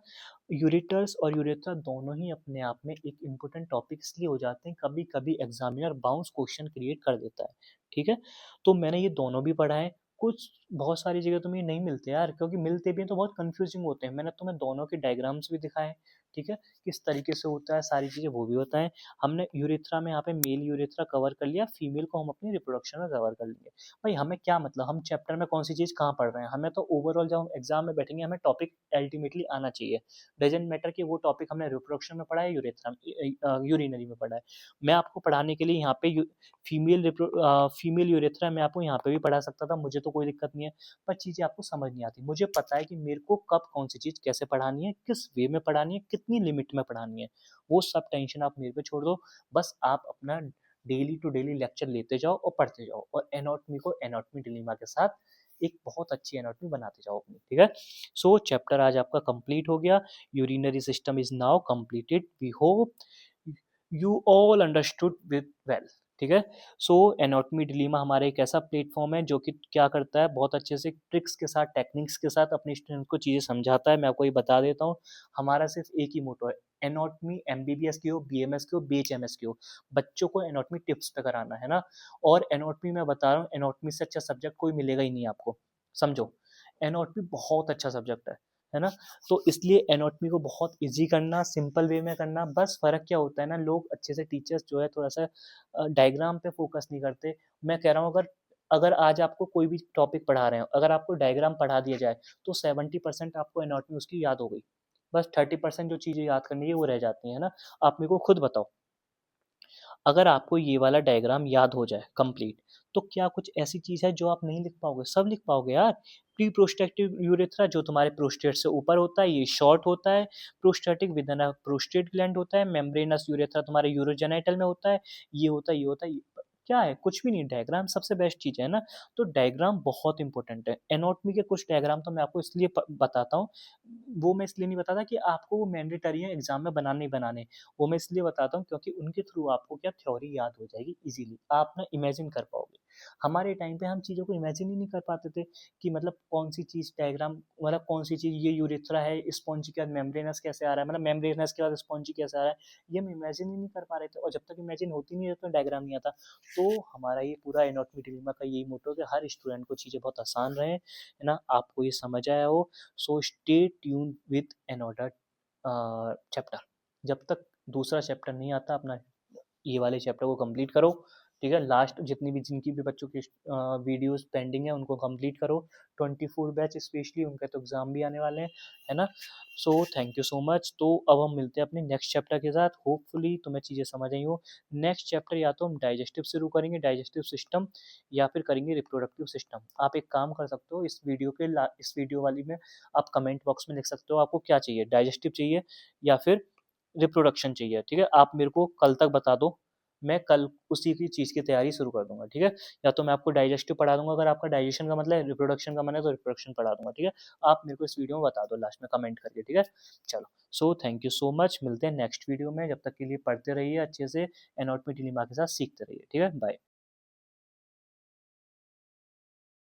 यूरेटस और यूरेथ्रा दोनों ही अपने आप में एक इम्पोर्टेंट टॉपिक इसलिए हो जाते हैं, कभी कभी एग्जामिनर बाउंस क्वेश्चन क्रिएट कर देता है, ठीक है? तो मैंने ये दोनों भी पढ़ा है। कुछ बहुत सारी जगह तुम्हें नहीं मिलते यार, क्योंकि मिलते भी हैं तो बहुत कंफ्यूजिंग होते हैं। मैंने तुम्हें दोनों के डायग्राम्स भी दिखाए, ठीक है, किस तरीके से होता है सारी चीज़ें वो भी बताएं। हमने यूरेथ्रा में यहाँ पे मेल यूरेथ्रा कवर कर लिया, फीमेल को हम अपनी रिप्रोडक्शन में कवर कर लेंगे। भाई हमें क्या मतलब, हम चैप्टर में कौन सी चीज़ कहाँ पढ़ रहे हैं, हमें तो ओवरऑल जब हम एग्जाम में बैठेंगे हमें टॉपिक अल्टीमेटली आना चाहिए। डजेंट मैटर कि वो टॉपिक हमने रिप्रोडक्शन में पढ़ा है, यूरेथ्रा यूरिनरी में पढ़ा है। मैं आपको पढ़ाने के लिए यहाँ पे फीमेल यूरेथ्रा मैं आपको यहाँ पे भी पढ़ा सकता था, मुझे तो कोई दिक्कत नहीं है। पर चीज़ें आपको समझ नहीं आती, मुझे पता है कि मेरे को कब कौन सी चीज़ कैसे पढ़ानी है, किस वे में पढ़ानी है, कितनी लिमिट में पढ़ानी है। वो सब टेंशन आप मेरे पे छोड़ दो। बस आप अपना डेली टू डेली लेक्चर लेते जाओ और पढ़ते जाओ, और एनाटॉमी को एनाटॉमी डिलेमा के साथ एक बहुत अच्छी एनाटॉमी बनाते जाओ अपनी, ठीक है। सो चैप्टर आज आपका कंप्लीट हो गया। Urinary system is now completed. We hope you all understood with well, ठीक है। सो एनाटॉमी डिलीमा हमारा एक ऐसा प्लेटफॉर्म है जो कि क्या करता है, बहुत अच्छे से ट्रिक्स के साथ टेक्निक्स के साथ अपने स्टूडेंट को चीज़ें समझाता है। मैं आपको ये बता देता हूँ, हमारा सिर्फ एक ही मोटो है, एनाटॉमी एमबीबीएस की हो, बीएमएस की हो, बीएचएमएस की हो, बच्चों को एनाटॉमी टिप्स पे कराना है ना। और एनाटॉमी मैं बता रहा हूँ, एनाटॉमी से अच्छा सब्जेक्ट कोई मिलेगा ही नहीं आपको, समझो। एनाटॉमी बहुत अच्छा सब्जेक्ट है ना। तो इसलिए एनाटॉमी को बहुत इजी करना, सिंपल वे में करना। बस फ़र्क क्या होता है ना, लोग अच्छे से टीचर्स जो है थोड़ा सा डायग्राम पे फोकस नहीं करते। मैं कह रहा हूँ, अगर अगर आज आपको कोई भी टॉपिक पढ़ा रहे हो, अगर आपको डायग्राम पढ़ा दिया जाए तो 70% आपको एनाटॉमी उसकी याद हो गई। बस 30% जो चीज़ें याद करनी है वो रह जाती है ना। आप मेरे को खुद बताओ, अगर आपको ये वाला डायग्राम याद हो जाए कंप्लीट, तो क्या कुछ ऐसी चीज़ है जो आप नहीं लिख पाओगे? सब लिख पाओगे यार। प्री प्रोस्टेटिव यूरेथ्रा जो तुम्हारे प्रोस्टेट से ऊपर होता है, ये शॉर्ट होता है। Prostatic with in prostate gland होता है। मेम्ब्रेनस यूरेथ्रा तुम्हारे यूरोजेनिटल में होता है। ये होता है, ये होता है, क्या है, कुछ भी नहीं। डायग्राम सबसे बेस्ट चीज़ है ना। तो डायग्राम बहुत इंपॉर्टेंट है। एनाटॉमी के कुछ डायग्राम तो मैं आपको इसलिए बताता हूँ, वो मैं इसलिए नहीं बताता कि आपको वो मैंडेटरी है एग्जाम में बनाने ही बनाने। वो मैं इसलिए बताता हूँ क्योंकि उनके थ्रू आपको क्या थ्योरी याद हो जाएगी इजीली, आप ना इमेजिन कर पाओगे। हमारे टाइम पे हम चीज़ों को इमेजिन ही नहीं कर पाते थे कि मतलब कौन सी चीज़ डायग्राम, मतलब कौन सी चीज़, ये यूरेथ्रा है, स्पॉन्जी के बाद मेम्ब्रेनस कैसे आ रहा है, मतलब मेम्ब्रेनस के बाद स्पॉन्जी कैसे आ रहा है, ये हम इमेजिन ही नहीं कर पा रहे थे। और जब तक इमेजिन होती नहीं है तो डायग्राम नहीं आता। तो हमारा ये पूरा एनाटॉमी डिलेमा का यही मोटो है कि हर स्टूडेंट को चीज़ें बहुत आसान रहे, है ना, आपको ये समझ आया हो। So stay tune with another chapter. जब तक दूसरा चैप्टर नहीं आता, अपना ये वाले चैप्टर को कंप्लीट करो, ठीक है। लास्ट जितनी भी जिनकी भी बच्चों की वीडियोस पेंडिंग है उनको कंप्लीट करो। 24 बैच स्पेशली, उनके तो एग्ज़ाम भी आने वाले हैं, है ना। So thank you so much. तो अब हम मिलते हैं अपने नेक्स्ट चैप्टर के साथ। होपफुली तुम्हें चीज़ें समझ आई हो। नेक्स्ट चैप्टर या तो हम डाइजेस्टिव शुरू करेंगे, डाइजेस्टिव सिस्टम, या फिर करेंगे रिप्रोडक्टिव सिस्टम। आप एक काम कर सकते हो, इस वीडियो वाली में आप कमेंट बॉक्स में लिख सकते हो आपको क्या चाहिए, डाइजेस्टिव चाहिए या फिर रिप्रोडक्शन चाहिए, ठीक है। आप मेरे को कल तक बता दो, मैं कल उसी की चीज़ की तैयारी शुरू कर दूंगा, ठीक है। या तो मैं आपको डाइजेस्टिव पढ़ा दूंगा, अगर आपका डाइजेशन का मतलब है, रिप्रोडक्शन का मन है तो रिप्रोडक्शन पढ़ा दूंगा, ठीक है। आप मेरे को इस वीडियो में बता दो लास्ट में कमेंट करके, ठीक है। चलो, so thank you so much, मिलते हैं नेक्स्ट वीडियो में। जब तक के लिए पढ़ते रहिए अच्छे से, एनाटॉमी डिलेमा के साथ सीखते रहिए, ठीक है। बाय।